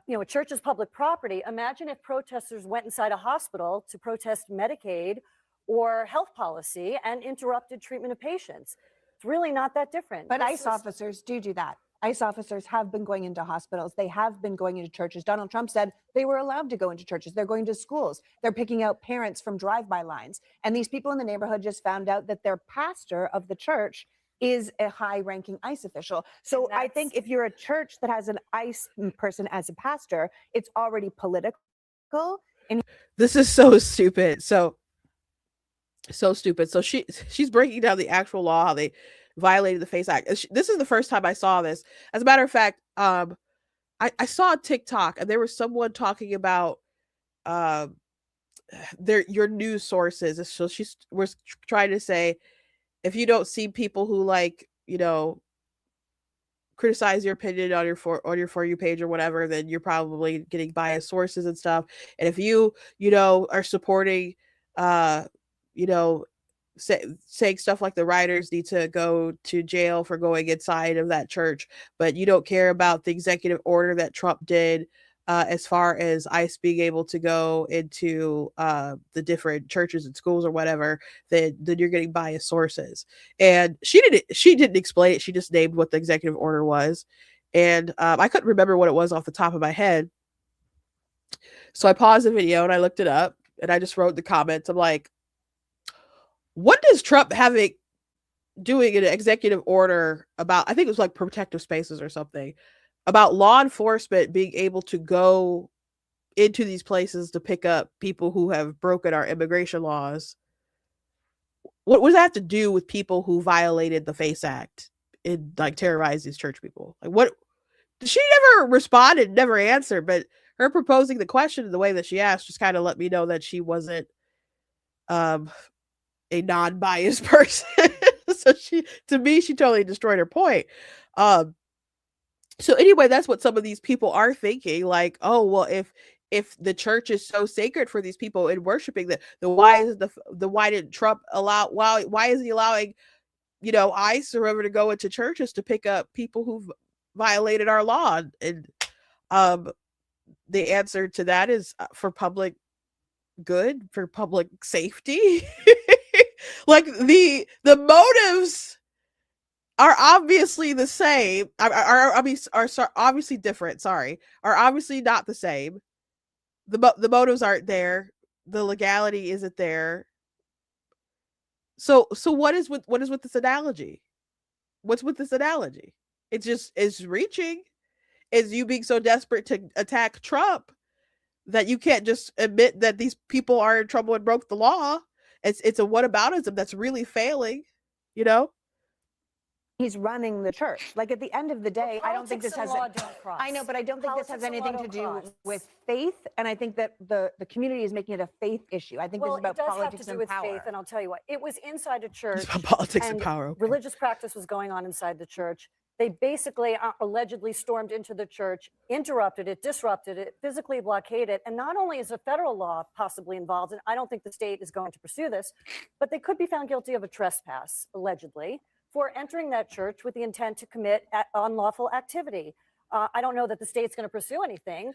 a church is public property. Imagine if protesters went inside a hospital to protest Medicaid or health policy and interrupted treatment of patients. It's really not that different. But ICE officers do that. ICE officers have been going into hospitals. They have been going into churches. Donald Trump said they were allowed to go into churches. They're going to schools. They're picking out parents from drive-by lines. And these people in the neighborhood just found out that their pastor of the church is a high-ranking ICE official. So I think if you're a church that has an ICE person as a pastor, it's already political. And this is so stupid. So stupid. So she's breaking down the actual law, how they violated the FACE Act. This is the first time I saw this. As a matter of fact, I saw a TikTok and there was someone talking about your news sources. So she was trying to say, if you don't see people who criticize your opinion on your For You page or whatever, then you're probably getting biased sources and stuff. And if you are supporting saying stuff like the writers need to go to jail for going inside of that church, but you don't care about the executive order that Trump did as far as ICE being able to go into the different churches and schools or whatever, then you're getting biased sources. And she didn't explain it. She just named what the executive order was. And I couldn't remember what it was off the top of my head. So I paused the video and I looked it up and I just wrote in the comments. I'm like, what does Trump doing an executive order about, I think it was like protective spaces or something, about law enforcement being able to go into these places to pick up people who have broken our immigration laws? What does that have to do with people who violated the FACE Act and terrorized these church people? What? She never responded, never answered, but her proposing the question in the way that she asked just kind of let me know that she wasn't a non-biased person. So to me, she totally destroyed her point. So anyway, that's what some of these people are thinking. Like, oh, well, if the church is so sacred for these people in worshiping that, why didn't Trump allow? Why is he allowing, ICE or whoever to go into churches to pick up people who've violated our law? And the answer to that is for public good, for public safety. Like the motives are obviously the same. Are obviously different. Sorry, are obviously not the same. The motives aren't there. The legality isn't there. So what is with this analogy? What's with this analogy? It just is reaching. Is you being so desperate to attack Trump that you can't just admit that these people are in trouble and broke the law? It's a whataboutism that's really failing, He's running the church. Like at the end of the day, I don't think this has. I know, but I don't think this has anything to do with faith. And I think that the community is making it a faith issue. I think this is about politics and power. Faith, and I'll tell you what, it was inside a church. It's about politics and power. Okay. Religious practice was going on inside the church. They basically allegedly stormed into the church, interrupted it, disrupted it, physically blockaded it. And not only is a federal law possibly involved, and I don't think the state is going to pursue this, but they could be found guilty of a trespass, allegedly, for entering that church with the intent to commit unlawful activity. I don't know that the state's going to pursue anything.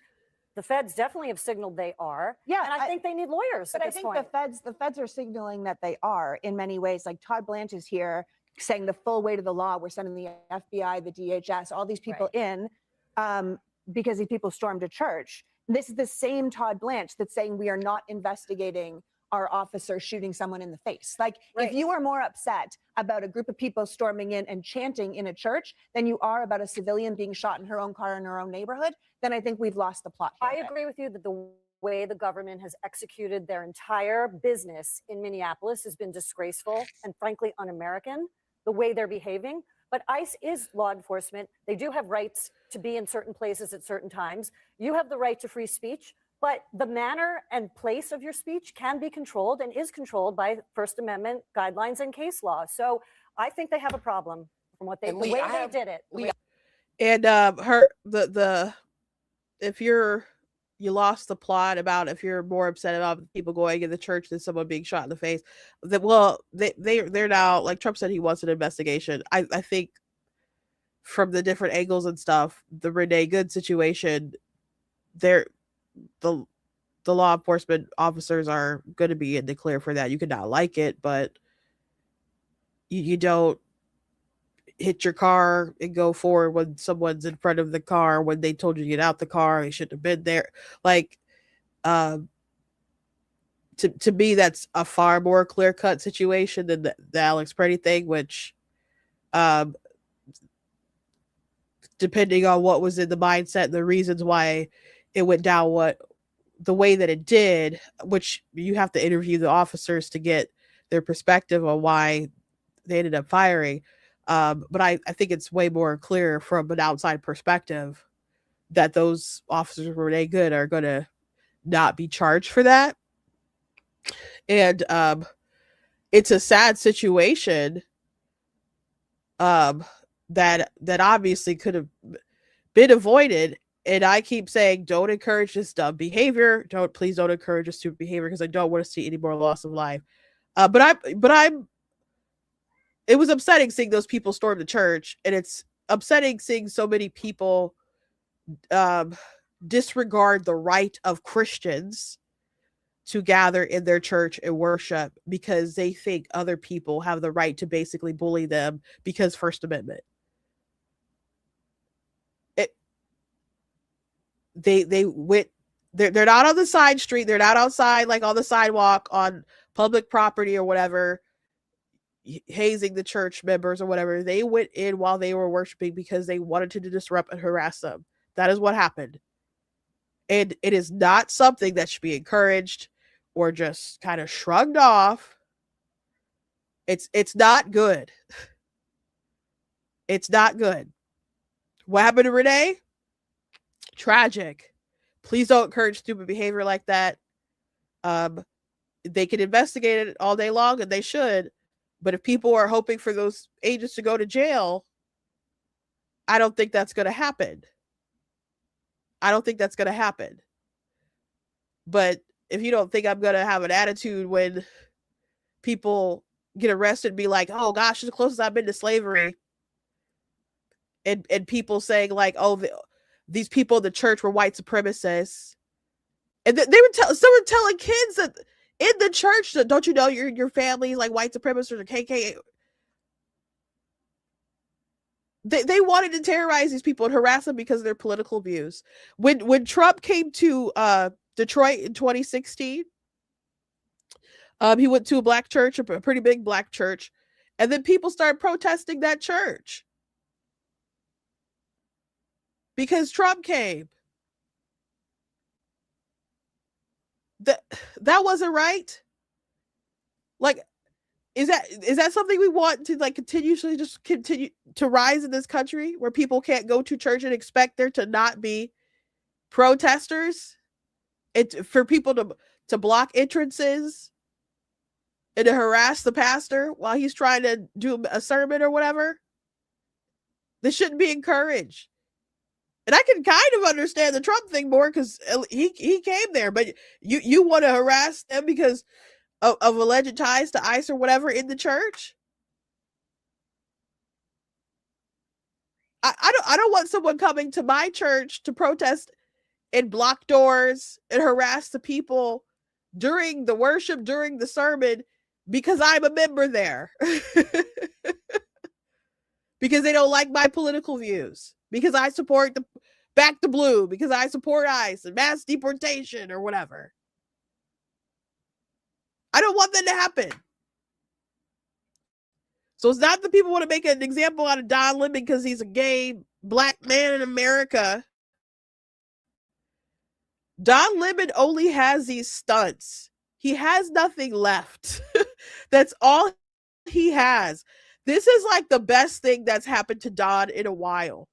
The feds definitely have signaled they are. Yeah, and I think they need lawyers. But I think the feds are signaling that they are in many ways. Like Todd Blanche is here saying the full weight of the law. We're sending the FBI, the DHS, all these people in because these people stormed a church. This is the same Todd Blanche that's saying we are not investigating our officer shooting someone in the face. Like, Right. if you are more upset about a group of people storming in and chanting in a church than you are about a civilian being shot in her own car in her own neighborhood, then I think we've lost the plot here. I agree with you that the way the government has executed their entire business in Minneapolis has been disgraceful and frankly un-American, the way they're behaving. But ICE is law enforcement. They do have rights to be in certain places at certain times. You have the right to free speech, but the manner and place of your speech can be controlled and is controlled by First Amendment guidelines and case law. So I think they have a problem from what they, And the Lee, way I they have- did it. the Lee, way- And if you lost the plot about if you're more upset about people going in the church than someone being shot in the face, they're now, like Trump said, he wants an investigation. I think from the different angles and stuff, the Renee Good situation, the law enforcement officers are going to be in the clear for that. You could not like it, but you don't hit your car and go forward when someone's in front of the car when they told you to get out the car. They shouldn't have been there. Like, to me, that's a far more clear cut situation than the Alex Preddy thing, which, depending on what was in the mindset and the reasons why it went down the way that it did, which you have to interview the officers to get their perspective on why they ended up firing. But I think it's way more clear from an outside perspective that those officers were they good are going to not be charged for that. And it's a sad situation that obviously could have been avoided. And I keep saying, don't encourage this dumb behavior. Please don't encourage this stupid behavior, because I don't want to see any more loss of life. It was upsetting seeing those people storm the church, and it's upsetting seeing so many people disregard the right of Christians to gather in their church and worship because they think other people have the right to basically bully them because First Amendment. They're not on the side street, they're not outside like on the sidewalk on public property or whatever, hazing the church members or whatever. They went in while they were worshiping because they wanted to disrupt and harass them. That is what happened. And it is not something that should be encouraged or just kind of shrugged off. It's not good. It's not good. What happened to Renee? Tragic. Please don't encourage stupid behavior like that. They can investigate it all day long, and they should. But if people are hoping for those agents to go to jail, I don't think that's going to happen. But if you don't think I'm going to have an attitude when people get arrested and be like, oh gosh, it's the closest I've been to slavery. And people saying like, oh, these people in the church were white supremacists. And they were telling kids that in the church, that don't you know your family like white supremacists or KKK. They wanted to terrorize these people and harass them because of their political views. When Trump came to Detroit in 2016, he went to a black church, a pretty big black church, and then people started protesting that church because Trump came. That wasn't right. Like, is that something we want to like continuously just continue to rise in this country, where people can't go to church and expect there to not be protesters? It's for people to block entrances and to harass the pastor while he's trying to do a sermon or whatever. This shouldn't be encouraged. And I can kind of understand the Trump thing more because he came there, but you want to harass them because of alleged ties to ICE or whatever in the church? I don't want someone coming to my church to protest and block doors and harass the people during the worship, during the sermon, because I'm a member there. Because they don't like my political views. Because I support the Back to Blue. Because I support ICE and mass deportation or whatever. don't want that to happen. So it's not that people want to make an example out of Don Lemon because he's a gay black man in America. Don Lemon only has these stunts. He has nothing left. That's all he has. This is like the best thing that's happened to Don in a while.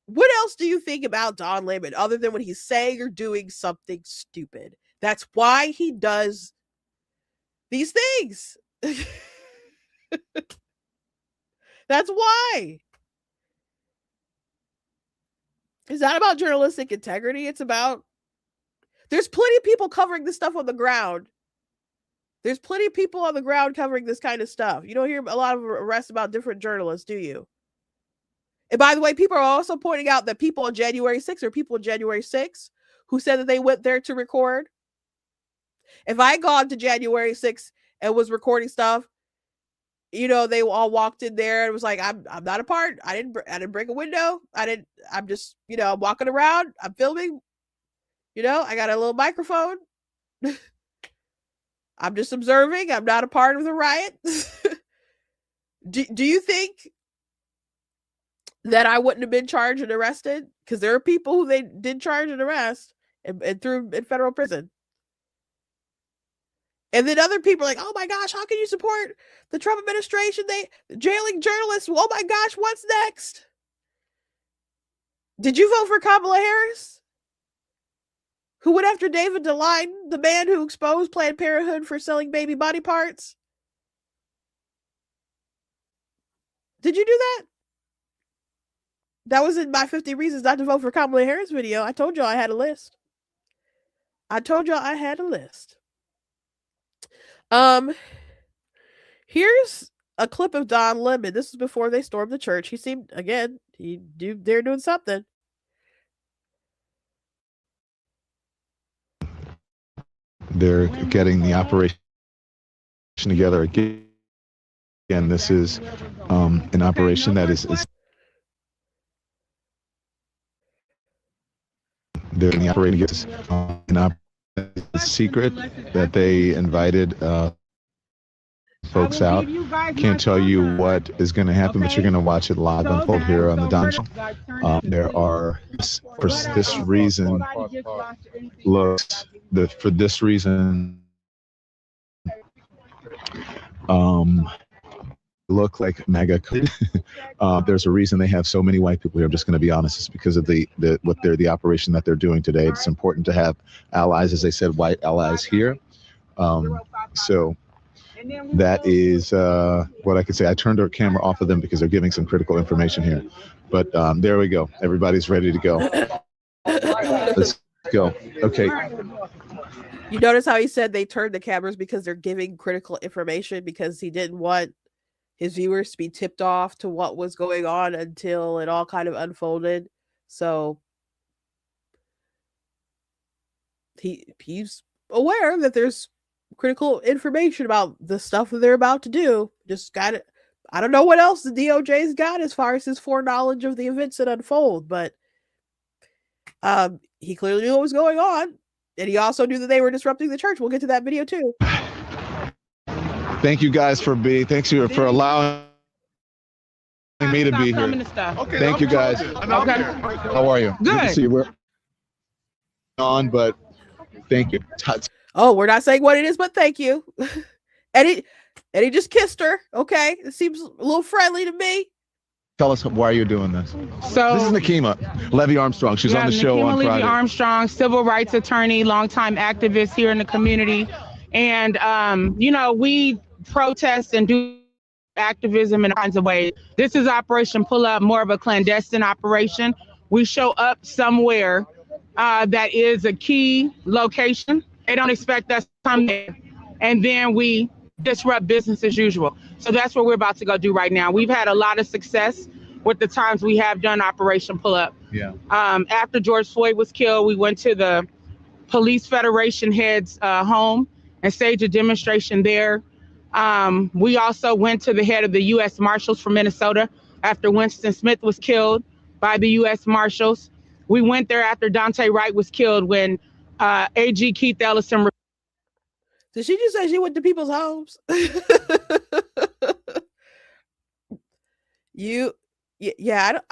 What else do you think about Don Lemon other than when he's saying or doing something stupid? That's why he does these things. That's why. It's not about journalistic integrity. It's about, there's plenty of people covering this stuff on the ground. There's plenty of people on the ground covering this kind of stuff. You don't hear a lot of arrests about different journalists, do you? And by the way, people are also pointing out that people on January 6th or people on January 6th who said that they went there to record. If I had gone to January 6th and was recording stuff, you know, they all walked in there and it was like, I'm not a part. I didn't break a window. I'm just, you know, I'm walking around. I'm filming. You know, I got a little microphone. I'm just observing. I'm not a part of the riot. Do you think that I wouldn't have been charged and arrested? Because there are people who they did charge and arrest and threw in federal prison. And then other people are like, oh my gosh, how can you support the Trump administration? They jailing journalists. Oh my gosh, what's next? Did you vote for Kamala Harris? Who went after David DeLine, the man who exposed Planned Parenthood for selling baby body parts? Did you do that? That was in my 50 reasons not to vote for Kamala Harris video. I told y'all I had a list. Here's a clip of Don Lemon. This is before they stormed the church. He seemed, again, they're doing something. They're getting the operation together again. Again, this is an operation that is they're in the operating secret that they invited folks out. Can't tell you what is going to happen, but you're going to watch it live unfold here on the Don Show. There are, for this reason, look like MAGA. There's a reason they have so many white people here. I'm just going to be honest. It's because of the operation that they're doing today. It's important to have allies, as they said, white allies here. So that is what I could say. I turned our camera off of them because they're giving some critical information here. But there we go. Everybody's ready to go. Let's go. Okay. You notice how he said they turned the cameras because they're giving critical information, because he didn't want his viewers to be tipped off to what was going on until it all kind of unfolded. So he's aware that there's critical information about the stuff that they're about to do. Just got it. I don't know what else the DOJ's got as far as his foreknowledge of the events that unfold, but he clearly knew what was going on. And he also knew that they were disrupting the church. We'll get to that video too. Thank you guys thanks you for allowing me to be here. Okay, thank you guys. Okay. How are you? Good to see you. We're on, but thank you. Oh, we're not saying what it is, but thank you. and he just kissed her. Okay. It seems a little friendly to me. Tell us why you're doing this. So this is Nekima Levy Armstrong. She's on the show on Friday. Nekima Levy Armstrong, civil rights attorney, longtime activist here in the community. And, we protest and do activism in all kinds of ways. This is Operation Pull Up, more of a clandestine operation. We show up somewhere that is a key location. They don't expect us to come there. And then we disrupt business as usual. So that's what we're about to go do right now. We've had a lot of success with the times we have done Operation Pull Up. Yeah. After George Floyd was killed, we went to the Police Federation head's home and staged a demonstration there. We also went to the head of the U.S. Marshals from Minnesota after Winston Smith was killed by the U.S. Marshals. We went there after Dante Wright was killed when AG Keith Ellison. Did she just say she went to people's homes? I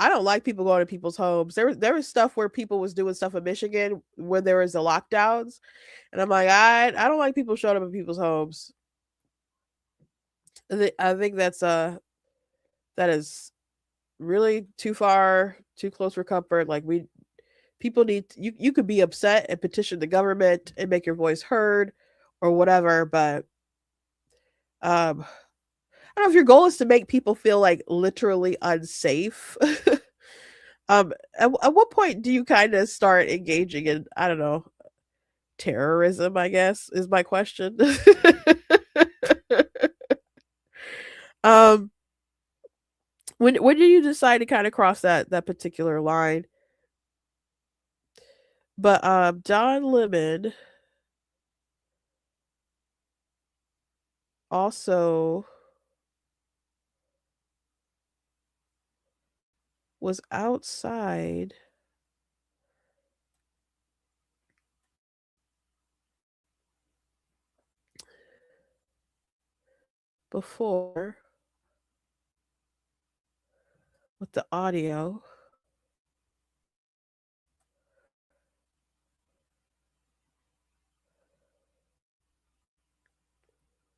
don't like people going to people's homes. There was stuff where people was doing stuff in Michigan where there was the lockdowns, and I'm like, I don't like people showing up at people's homes. I think that is really too far, too close for comfort. Like people need you could be upset and petition the government and make your voice heard or whatever, but I don't know if your goal is to make people feel like literally unsafe. At what point do you kind of start engaging in, I don't know, terrorism, I guess, is my question. um when do you decide to kind of cross that particular line? But Don Lemon also was outside before with the audio.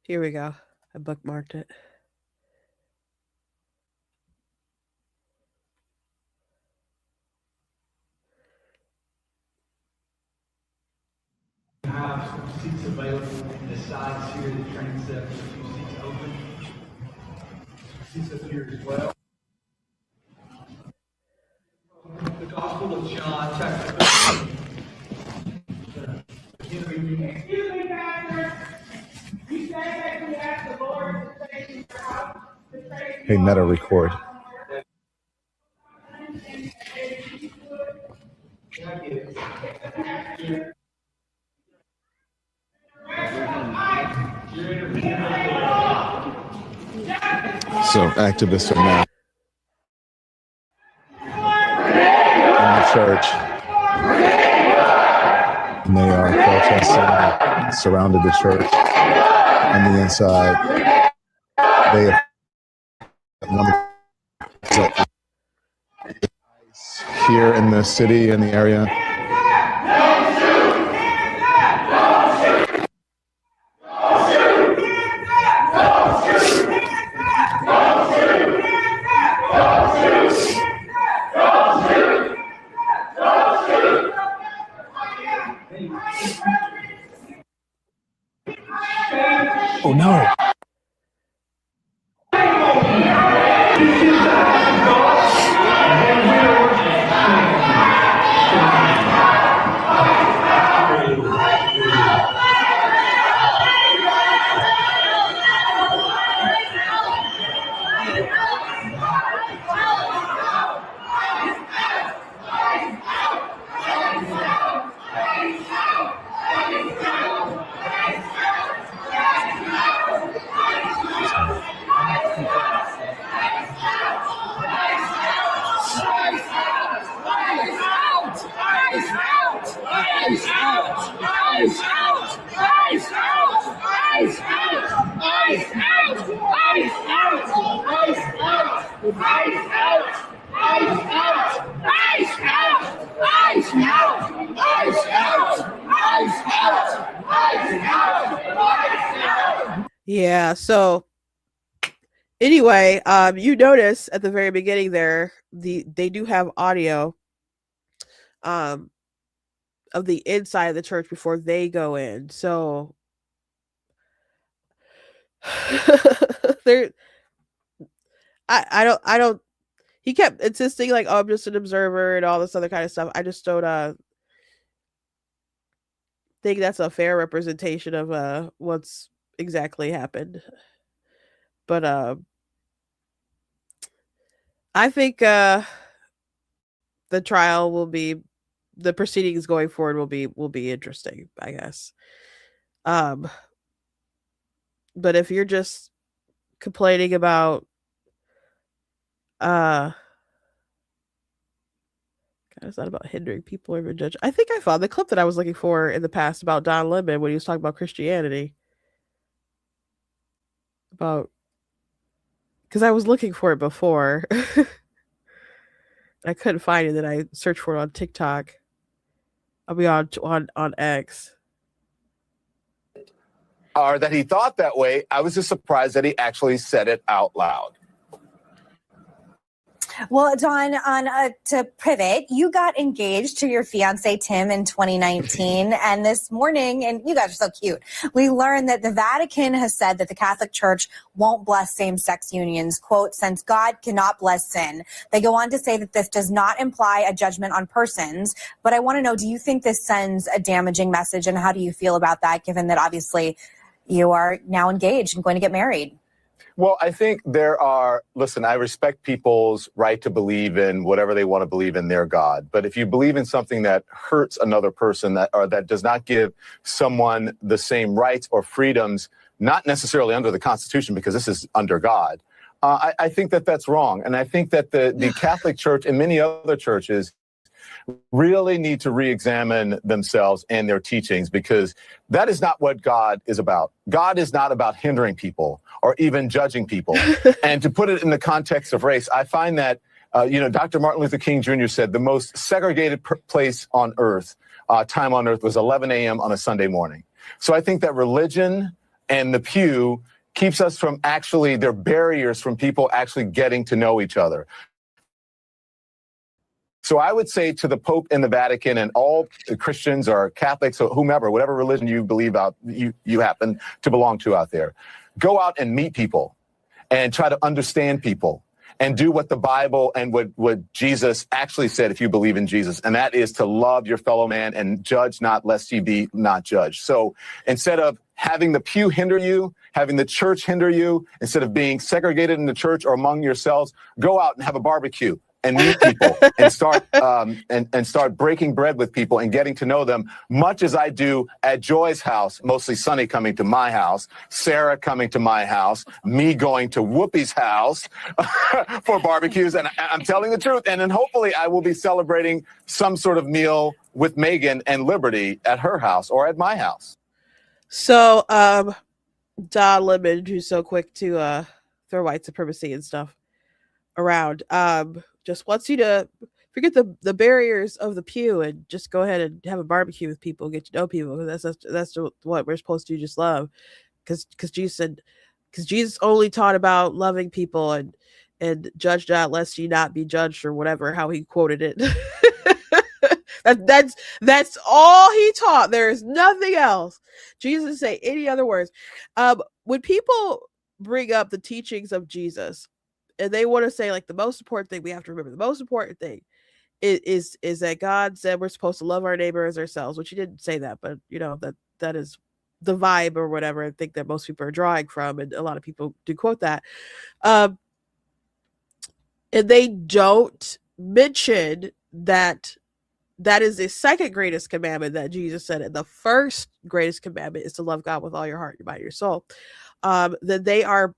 Here we go. I bookmarked it. Have some seats available in the sides here, the train set, a few seats open. Seats up here as well. The Gospel of John, chapter 13. Excuse me, Pastor. You say that we ask the Lord to take you out. Hey, Meta, record. So activists are now in the church, and they are protesting, surrounded the church on the inside. They have so, here in the city, in the area. Oh no. Yeah, so anyway, you notice at the very beginning there, they do have audio of the inside of the church before they go in. So there I don't he kept insisting like, oh, I'm just an observer and all this other kind of stuff. I just don't think that's a fair representation of what's exactly happened. But I think the trial will be the proceedings going forward will be interesting, I guess. But if you're just complaining about it's not about hindering people or even judge. I think I found the clip that I was looking for in the past about Don Lemon when he was talking about Christianity. about, because I was looking for it before. I couldn't find it. Then I searched for it on TikTok. I'll be on X. Or that he thought that way. I was just surprised that he actually said it out loud. Well, Dawn, to pivot, you got engaged to your fiance, Tim, in 2019. And this morning, and you guys are so cute, we learned that the Vatican has said that the Catholic Church won't bless same-sex unions, quote, since God cannot bless sin. They go on to say that this does not imply a judgment on persons. But I want to know, do you think this sends a damaging message? And how do you feel about that, given that obviously you are now engaged and going to get married? Well, I think listen, I respect people's right to believe in whatever they want to believe in their God. But if you believe in something that hurts another person that does not give someone the same rights or freedoms, not necessarily under the Constitution, because this is under God, I think that that's wrong. And I think that the Catholic Church and many other churches really need to re-examine themselves and their teachings, because that is not what God is about. God is not about hindering people or even judging people. And to put it in the context of race, I find that, Dr. Martin Luther King Jr. said the most segregated place on earth, time on earth, was 11 a.m. on a Sunday morning. So I think that religion and the pew keeps us from there are barriers from people actually getting to know each other. So I would say to the Pope and the Vatican and all Christians or Catholics or whomever, whatever religion you believe you happen to belong to out there, go out and meet people and try to understand people and do what the Bible and what Jesus actually said if you believe in Jesus. And that is to love your fellow man and judge not, lest ye be not judged. So instead of having the pew hinder you, having the church hinder you, instead of being segregated in the church or among yourselves, go out and have a barbecue and meet people and start breaking bread with people and getting to know them, much as I do at Joy's house, mostly Sunny coming to my house, Sarah coming to my house, me going to Whoopi's house for barbecues. And I'm telling the truth. And then hopefully I will be celebrating some sort of meal with Megan and Liberty at her house or at my house. So, Don Lemon, who's so quick to throw white supremacy and stuff around, just wants you to forget the barriers of the pew and just go ahead and have a barbecue with people, get to know people. That's what we're supposed to just love, because Jesus only taught about loving people and judge not lest ye not be judged, or whatever, how he quoted it. That's all he taught. There is nothing else. Jesus didn't say any other words. When people bring up the teachings of Jesus, and they want to say, like, the most important thing we have to remember, the most important thing is that God said we're supposed to love our neighbor as ourselves, which he didn't say that, but that is the vibe or whatever I think that most people are drawing from, and a lot of people do quote that. And they don't mention that is the second greatest commandment that Jesus said, and the first greatest commandment is to love God with all your heart, your mind, your soul. Then they are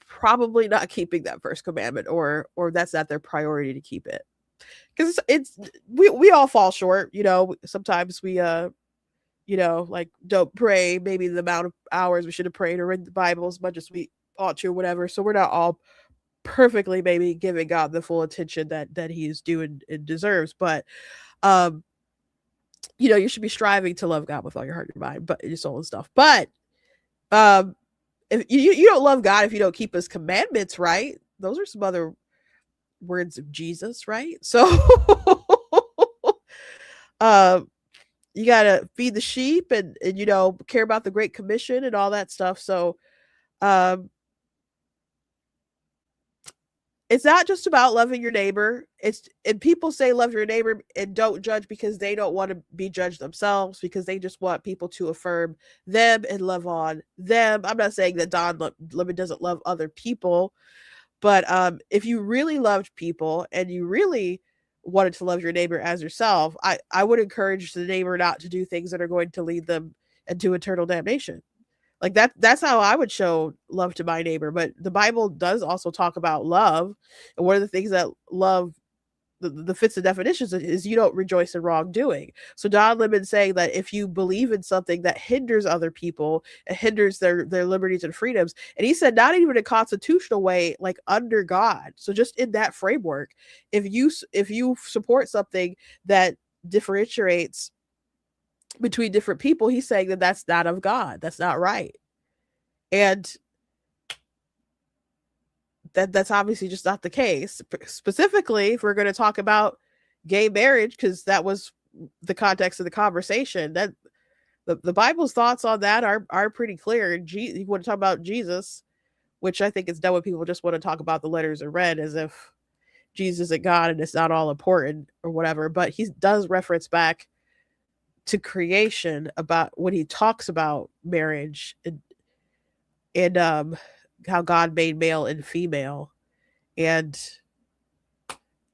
probably not keeping that first commandment, or that's not their priority to keep it, because we all fall short. Sometimes we like don't pray maybe the amount of hours we should have prayed, or read the Bible as much as we ought to, or whatever. So we're not all perfectly maybe giving God the full attention that he is due and deserves, but you should be striving to love God with all your heart, your mind, but your soul and stuff. But if you don't love God if you don't keep his commandments, right? Those are some other words of Jesus, right? So you gotta feed the sheep and care about the Great Commission and all that stuff. So it's not just about loving your neighbor. And people say love your neighbor and don't judge because they don't want to be judged themselves, because they just want people to affirm them and love on them. I'm not saying that Don Lemon doesn't love other people, but if you really loved people and you really wanted to love your neighbor as yourself, I would encourage the neighbor not to do things that are going to lead them into eternal damnation. Like that's how I would show love to my neighbor. But the Bible does also talk about love. And one of the things that love the fits and definitions is you don't rejoice in wrongdoing. So Don Lemon saying that if you believe in something that hinders other people, it hinders their liberties and freedoms. And he said not even a constitutional way, like under God. So just in that framework, if you support something that differentiates between different people, he's saying that that's not of God. That's not right. And that's obviously just not the case. Specifically, if we're going to talk about gay marriage, because that was the context of the conversation, that the Bible's thoughts on that are pretty clear. You want to talk about Jesus, which I think is done when people just want to talk about the letters in red as if Jesus isn't God and it's not all important or whatever. But he does reference back to creation about when he talks about marriage and how God made male and female, and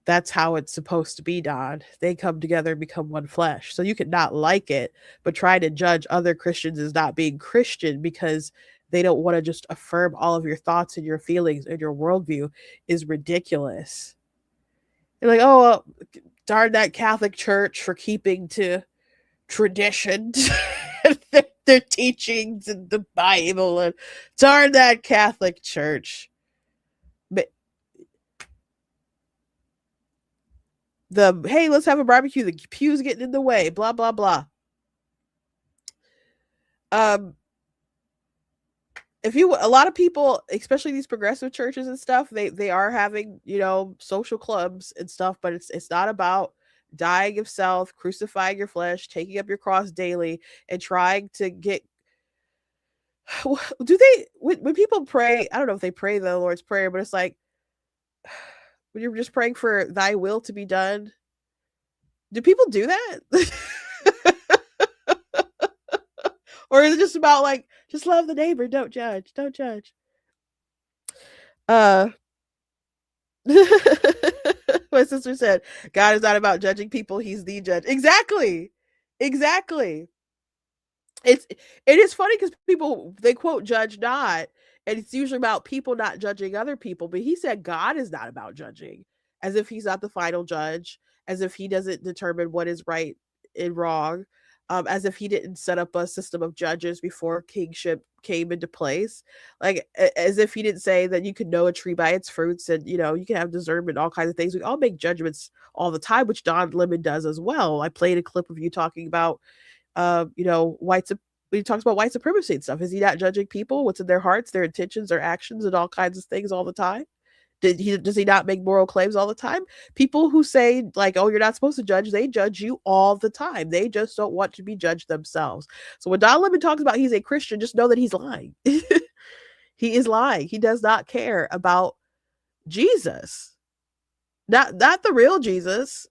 that's how it's supposed to be, Don. They come together and become one flesh. So you could not like it, but try to judge other Christians as not being Christian because they don't want to just affirm all of your thoughts and your feelings and your worldview is ridiculous. They're like, oh, well, darn that Catholic Church for keeping to traditions. Their teachings and the Bible, and darn that Catholic Church. But hey, let's have a barbecue. The pew's getting in the way. Blah blah blah. If you a lot of people, especially these progressive churches and stuff, they are having social clubs and stuff, but it's not about dying of self, crucifying your flesh, taking up your cross daily, and trying to get. Do they when people pray? I don't know if they pray the Lord's Prayer, but it's like when you're just praying for thy will to be done. Do people do that? Or is it just about like just love the neighbor, don't judge. My sister said, God is not about judging people, he's the judge. Exactly. It is funny because people, they quote judge not, and it's usually about people not judging other people, but he said God is not about judging, as if he's not the final judge, as if he doesn't determine what is right and wrong, as if he didn't set up a system of judges before kingship came into place, like as if he didn't say that you could know a tree by its fruits, and you can have discernment, all kinds of things. We all make judgments all the time, which Don Lemon does as well. I played a clip of you talking about when he talks about white supremacy and stuff. Is he not judging people, what's in their hearts, their intentions, their actions, and all kinds of things all the time? Does he not make moral claims all the time? People who say like, oh, you're not supposed to judge, they judge you all the time. They just don't want to be judged themselves. So when Don Lemon talks about he's a Christian, just know that he's lying. He is lying. He does not care about Jesus. Not the real Jesus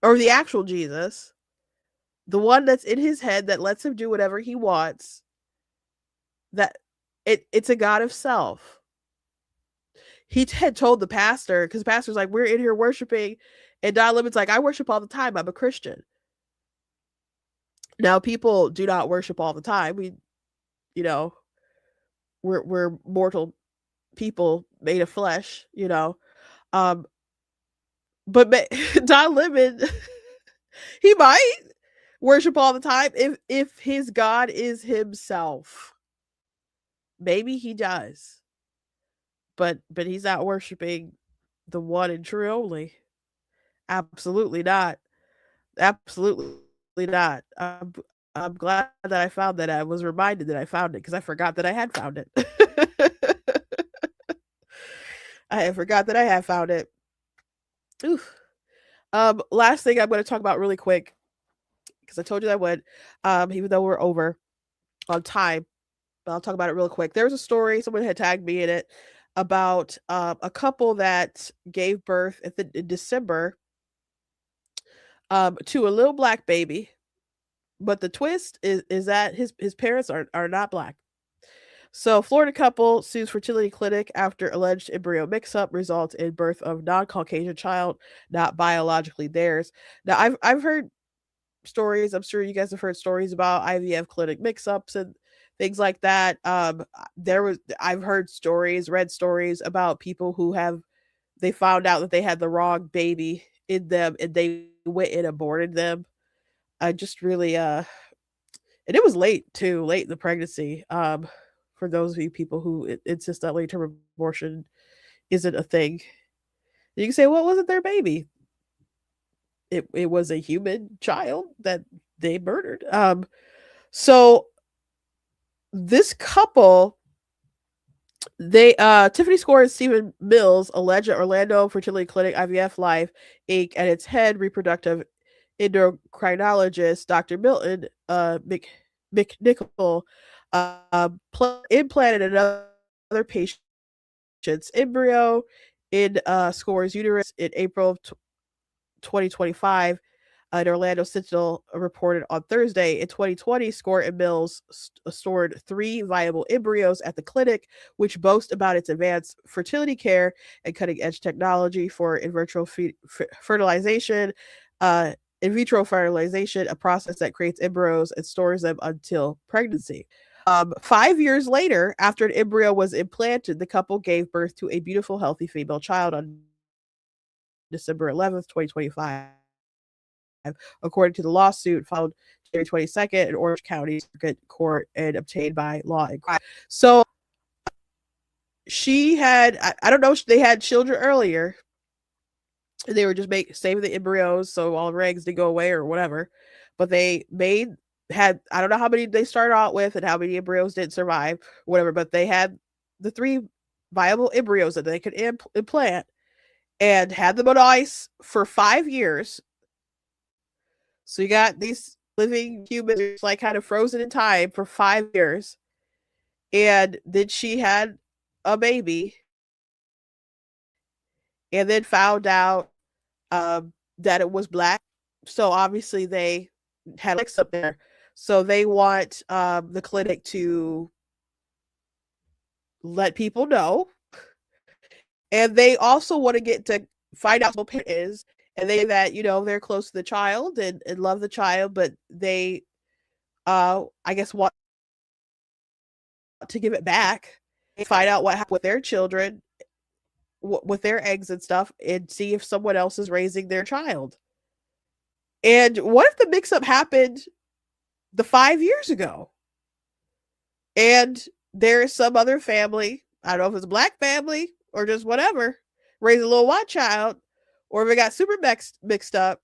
or the actual Jesus. The one that's in his head that lets him do whatever he wants. That it's a God of self. He had told the pastor, because the pastor's like, we're in here worshiping, and Don Lemon's like, I worship all the time. I'm a Christian. Now, people do not worship all the time. We're mortal people made of flesh, but Don Lemon, he might worship all the time if his God is himself. Maybe he does. But he's not worshiping the one and true only. Absolutely not. Absolutely not. I'm glad that I found that. I was reminded that I found it because I forgot that I had found it. I forgot that I had found it. Oof. Last thing I'm going to talk about really quick, because I told you I would, even though we're over on time, but I'll talk about it real quick. There's a story, someone had tagged me in it, about a couple that gave birth in December to a little black baby. But the twist is that his parents are not black. So Florida couple sues fertility clinic after alleged embryo mix-up results in birth of non-Caucasian child, not biologically theirs. Now I've heard stories, I'm sure you guys have heard stories about IVF clinic mix-ups and things like that. I've heard stories, read stories about people who they found out that they had the wrong baby in them, and they went and aborted them. I just really and it was late too, late in the pregnancy. For those of you people who insist that late term abortion isn't a thing, you can say, well, it wasn't their baby. It was a human child that they murdered. So this couple, they Tiffany Score and Stephen Mills allege that Orlando Fertility Clinic IVF Life Inc. and its head reproductive endocrinologist, Dr. Milton McNichol, implanted another patient's embryo in Score's uterus in April of 2025. An Orlando Sentinel reported on Thursday. In 2020, Score and Mills stored 3 viable embryos at the clinic, which boast about its advanced fertility care and cutting-edge technology for in vitro fertilization, in vitro fertilization, a process that creates embryos and stores them until pregnancy. 5 years later, after an embryo was implanted, the couple gave birth to a beautiful, healthy female child on December 11th, 2025. According to the lawsuit filed January 22nd in Orange County Circuit Court and obtained by Law and Crime. So she had, I don't know, they had children earlier. They were just saving the embryos so all the eggs didn't go away or whatever. But they had, I don't know how many they started out with and how many embryos didn't survive, whatever. But they had the 3 viable embryos that they could implant and had them on ice for 5 years. So you got these living humans like kind of frozen in time for 5 years. And then she had a baby and then found out that it was black. So obviously they had X up there. So they want the clinic to let people know. And they also want to get to find out what parent is. And they that, they're close to the child and love the child, but they I guess want to give it back and find out what happened with their children, with their eggs and stuff, and see if someone else is raising their child. And what if the mix-up happened the 5 years ago? And there is some other family, I don't know if it's a black family or just whatever, raise a little white child, or if it got super mixed up,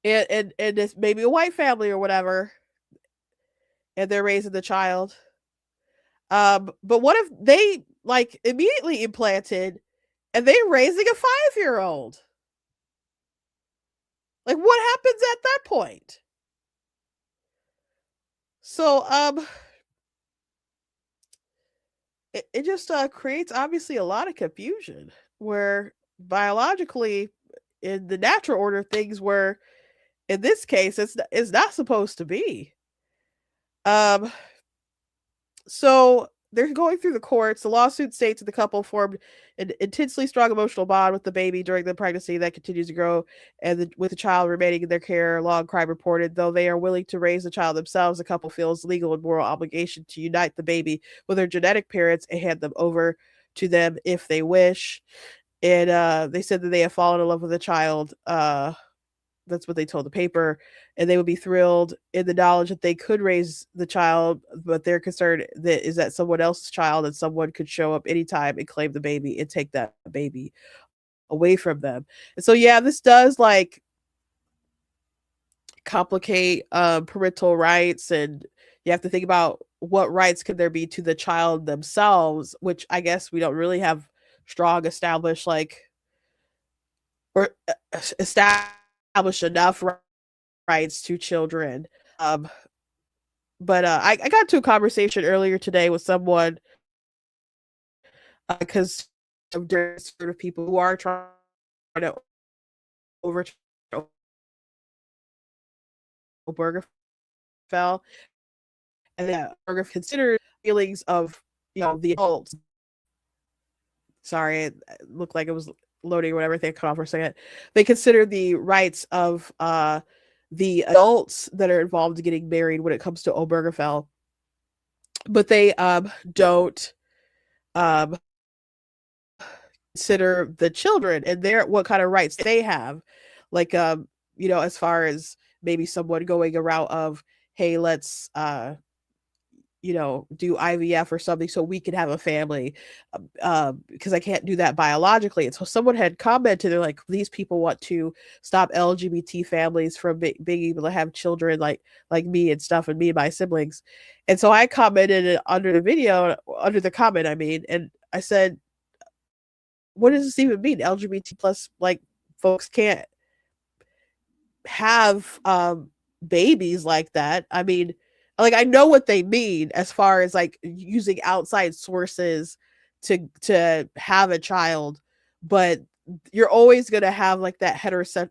and it's maybe a white family or whatever, and they're raising the child. But what if they like immediately implanted and they're raising a 5-year-old? Like, what happens at that point? So it just creates obviously a lot of confusion where biologically in the natural order things were, in this case it's not supposed to be. So they're going through the courts. The lawsuit states that the couple formed an intensely strong emotional bond with the baby during the pregnancy that continues to grow, and with the child remaining in their care. Law and Crime reported, though they are willing to raise the child themselves, the couple feels legal and moral obligation to unite the baby with their genetic parents and hand them over to them if they wish. And they said that they have fallen in love with the child. That's what they told the paper, and they would be thrilled in the knowledge that they could raise the child, but their concern is that someone else's child and someone could show up anytime and claim the baby and take that baby away from them. And so, yeah, this does like complicate parental rights, and you have to think about what rights could there be to the child themselves, which I guess we don't really have strong established or establish enough rights to children. But I got into a conversation earlier today with someone because of sort of people who are trying to overturn Obergefell, and that Obergefell considered feelings of the adults. Sorry, it looked like it was loading or whatever. I think I cut off for a second. They consider the rights of the adults that are involved in getting married when it comes to Obergefell, but they don't consider the children and what kind of rights they have. Like, as far as maybe someone going a route of, hey, let's do IVF or something so we can have a family, because I can't do that biologically. And so someone had commented, they're like, these people want to stop LGBT families from being able to have children like me and stuff, and me and my siblings. And so I commented under the video, under the comment, I mean, and I said, what does this even mean? LGBT plus, like, folks can't have babies like that. I mean, like, I know what they mean as far as like using outside sources to have a child, but you're always going to have like that heterosexual,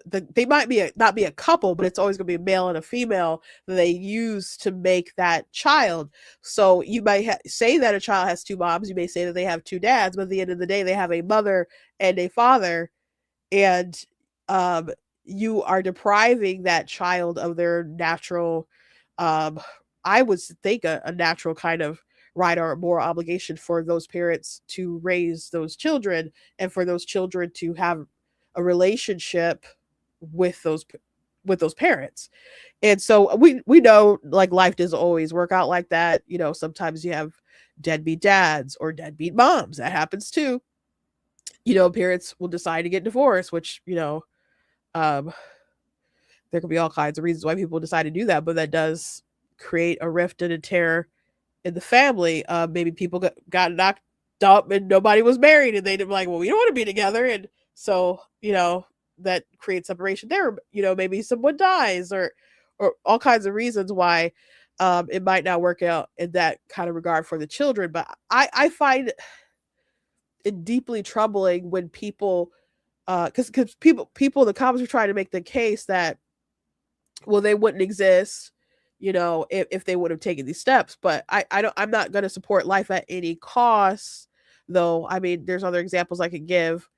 they might not be a couple, but it's always going to be a male and a female that they use to make that child. So you might say that a child has two moms, you may say that they have two dads, but at the end of the day they have a mother and a father, and you are depriving that child of their natural, I would think a natural kind of right or moral obligation for those parents to raise those children, and for those children to have a relationship with those parents. And so we know, like, life doesn't always work out like that. Sometimes you have deadbeat dads or deadbeat moms. That happens too. Parents will decide to get divorced, which, there could be all kinds of reasons why people decide to do that, but that does create a rift and a tear in the family. Maybe people got knocked up and nobody was married, and they'd be like, well, we don't want to be together. And so, that creates separation there. Maybe someone dies, or all kinds of reasons why it might not work out in that kind of regard for the children. But I find it deeply troubling when people, because people in the comments are trying to make the case that, well, they wouldn't exist, if they would have taken these steps. But I'm not going to support life at any cost, though. I mean, there's other examples I could give.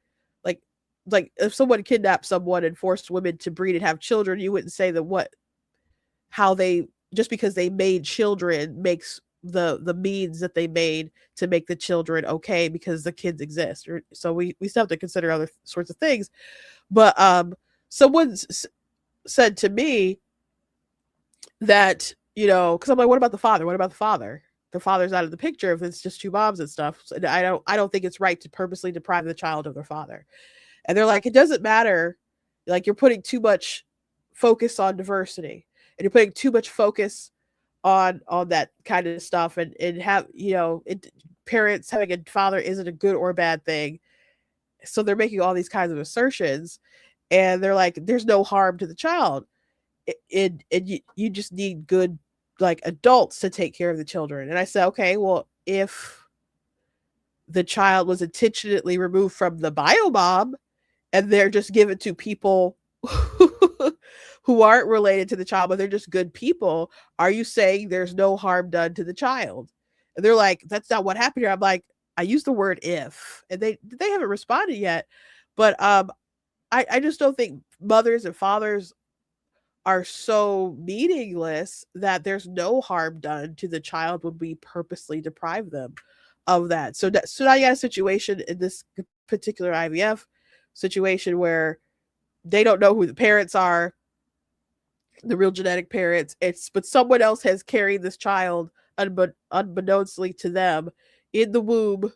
Like if someone kidnapped someone and forced women to breed and have children, you wouldn't say that how they, just because they made children makes the means that they made to make the children okay because the kids exist. So we still have to consider other sorts of things. But someone said to me that, because I'm like, what about the father? What about the father? The father's out of the picture if it's just two moms and stuff. So I don't think it's right to purposely deprive the child of their father. And they're like, it doesn't matter. Like, you're putting too much focus on diversity, and you're putting too much focus on that kind of stuff, and have, parents having a father isn't a good or bad thing. So they're making all these kinds of assertions, and they're like, there's no harm to the child. You just need good, like, adults to take care of the children. And I said, okay, well, if the child was intentionally removed from the bio mom and they're just given to people who aren't related to the child, but they're just good people, are you saying there's no harm done to the child? And they're like, that's not what happened here. I'm like, I used the word if, and they haven't responded yet. But I just don't think mothers and fathers are so meaningless that there's no harm done to the child when we purposely deprive them of that. So now you got a situation in this particular IVF situation where they don't know who the parents are, the real genetic parents. But someone else has carried this child unbeknownstly to them in the womb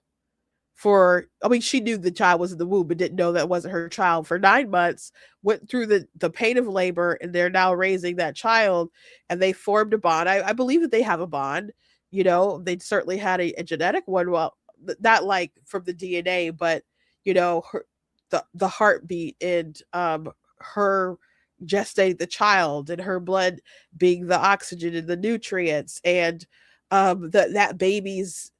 she knew the child was in the womb, but didn't know that wasn't her child for 9 months, went through the pain of labor, and they're now raising that child, and they formed a bond. I believe that they have a bond. They certainly had a genetic one. Well, not like from the DNA, but, the heartbeat, and her gestating the child, and her blood being the oxygen and the nutrients, and that baby's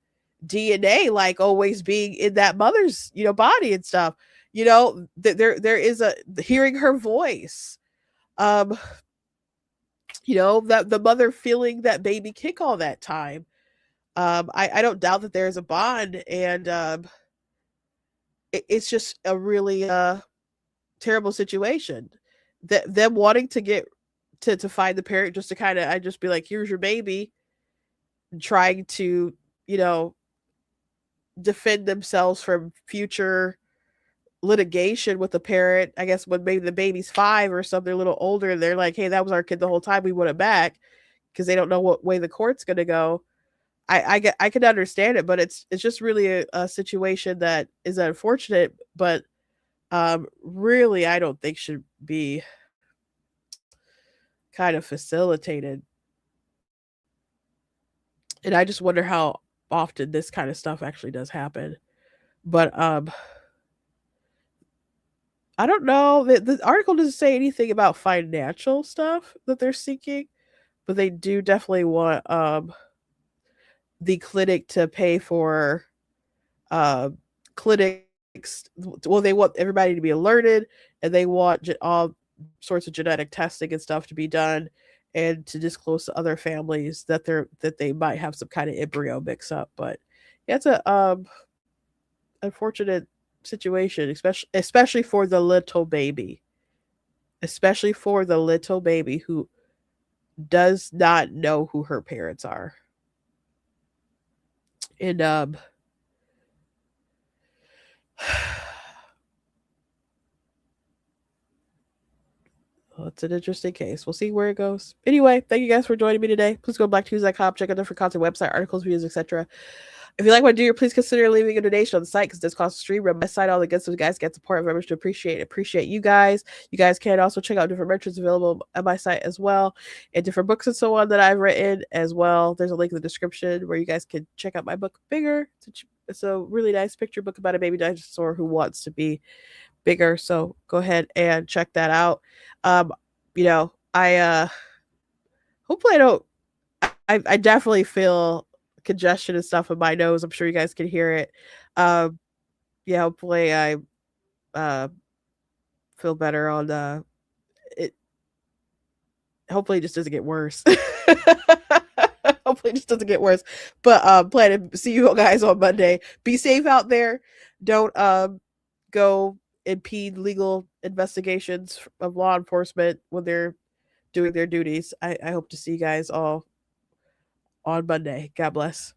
DNA, like, always being in that mother's, body and stuff. There is hearing her voice, that the mother feeling that baby kick all that time. I don't doubt that there's a bond, and it's just a really terrible situation. That them wanting to get to find the parent just to kind of, I just be like, here's your baby, and trying to, defend themselves from future litigation with the parent. I guess when maybe the baby's 5 or something, a little older, and they're like, "Hey, that was our kid the whole time. We want it back," because they don't know what way the court's going to go. I can understand it, but it's just really a situation that is unfortunate, but really I don't think should be kind of facilitated. And I just wonder how often this kind of stuff actually does happen. But I don't know. The article doesn't say anything about financial stuff that they're seeking, but they do definitely want the clinic to pay for uh, clinics. Well, they want everybody to be alerted, and they want all sorts of genetic testing and stuff to be done, and to disclose to other families that they might have some kind of embryo mix up. But yeah, it's a unfortunate situation, especially for the little baby, especially for the little baby who does not know who her parents are. And well, it's an interesting case. We'll see where it goes. Anyway, thank you guys for joining me today. Please go to blacktuesday.com, check out different content, website, articles, videos, etc. If you like what I do, please consider leaving a donation on the site because this costs a stream. Run my site, all the good stuff. You guys get support. Very much to appreciate you guys. You guys can also check out different merchants available at my site as well, and different books and so on that I've written as well. There's a link in the description where you guys can check out my book, Bigger. It's a really nice picture book about a baby dinosaur who wants to be bigger. So go ahead and check that out. I hopefully I don't. I definitely feel congestion and stuff in my nose. I'm sure you guys can hear it. Yeah, hopefully I feel better on it. Hopefully it just doesn't get worse. Hopefully it just doesn't get worse. But plan to see you guys on Monday. Be safe out there. Don't go impede legal investigations of law enforcement when they're doing their duties. I hope to see you guys all on Monday. God bless.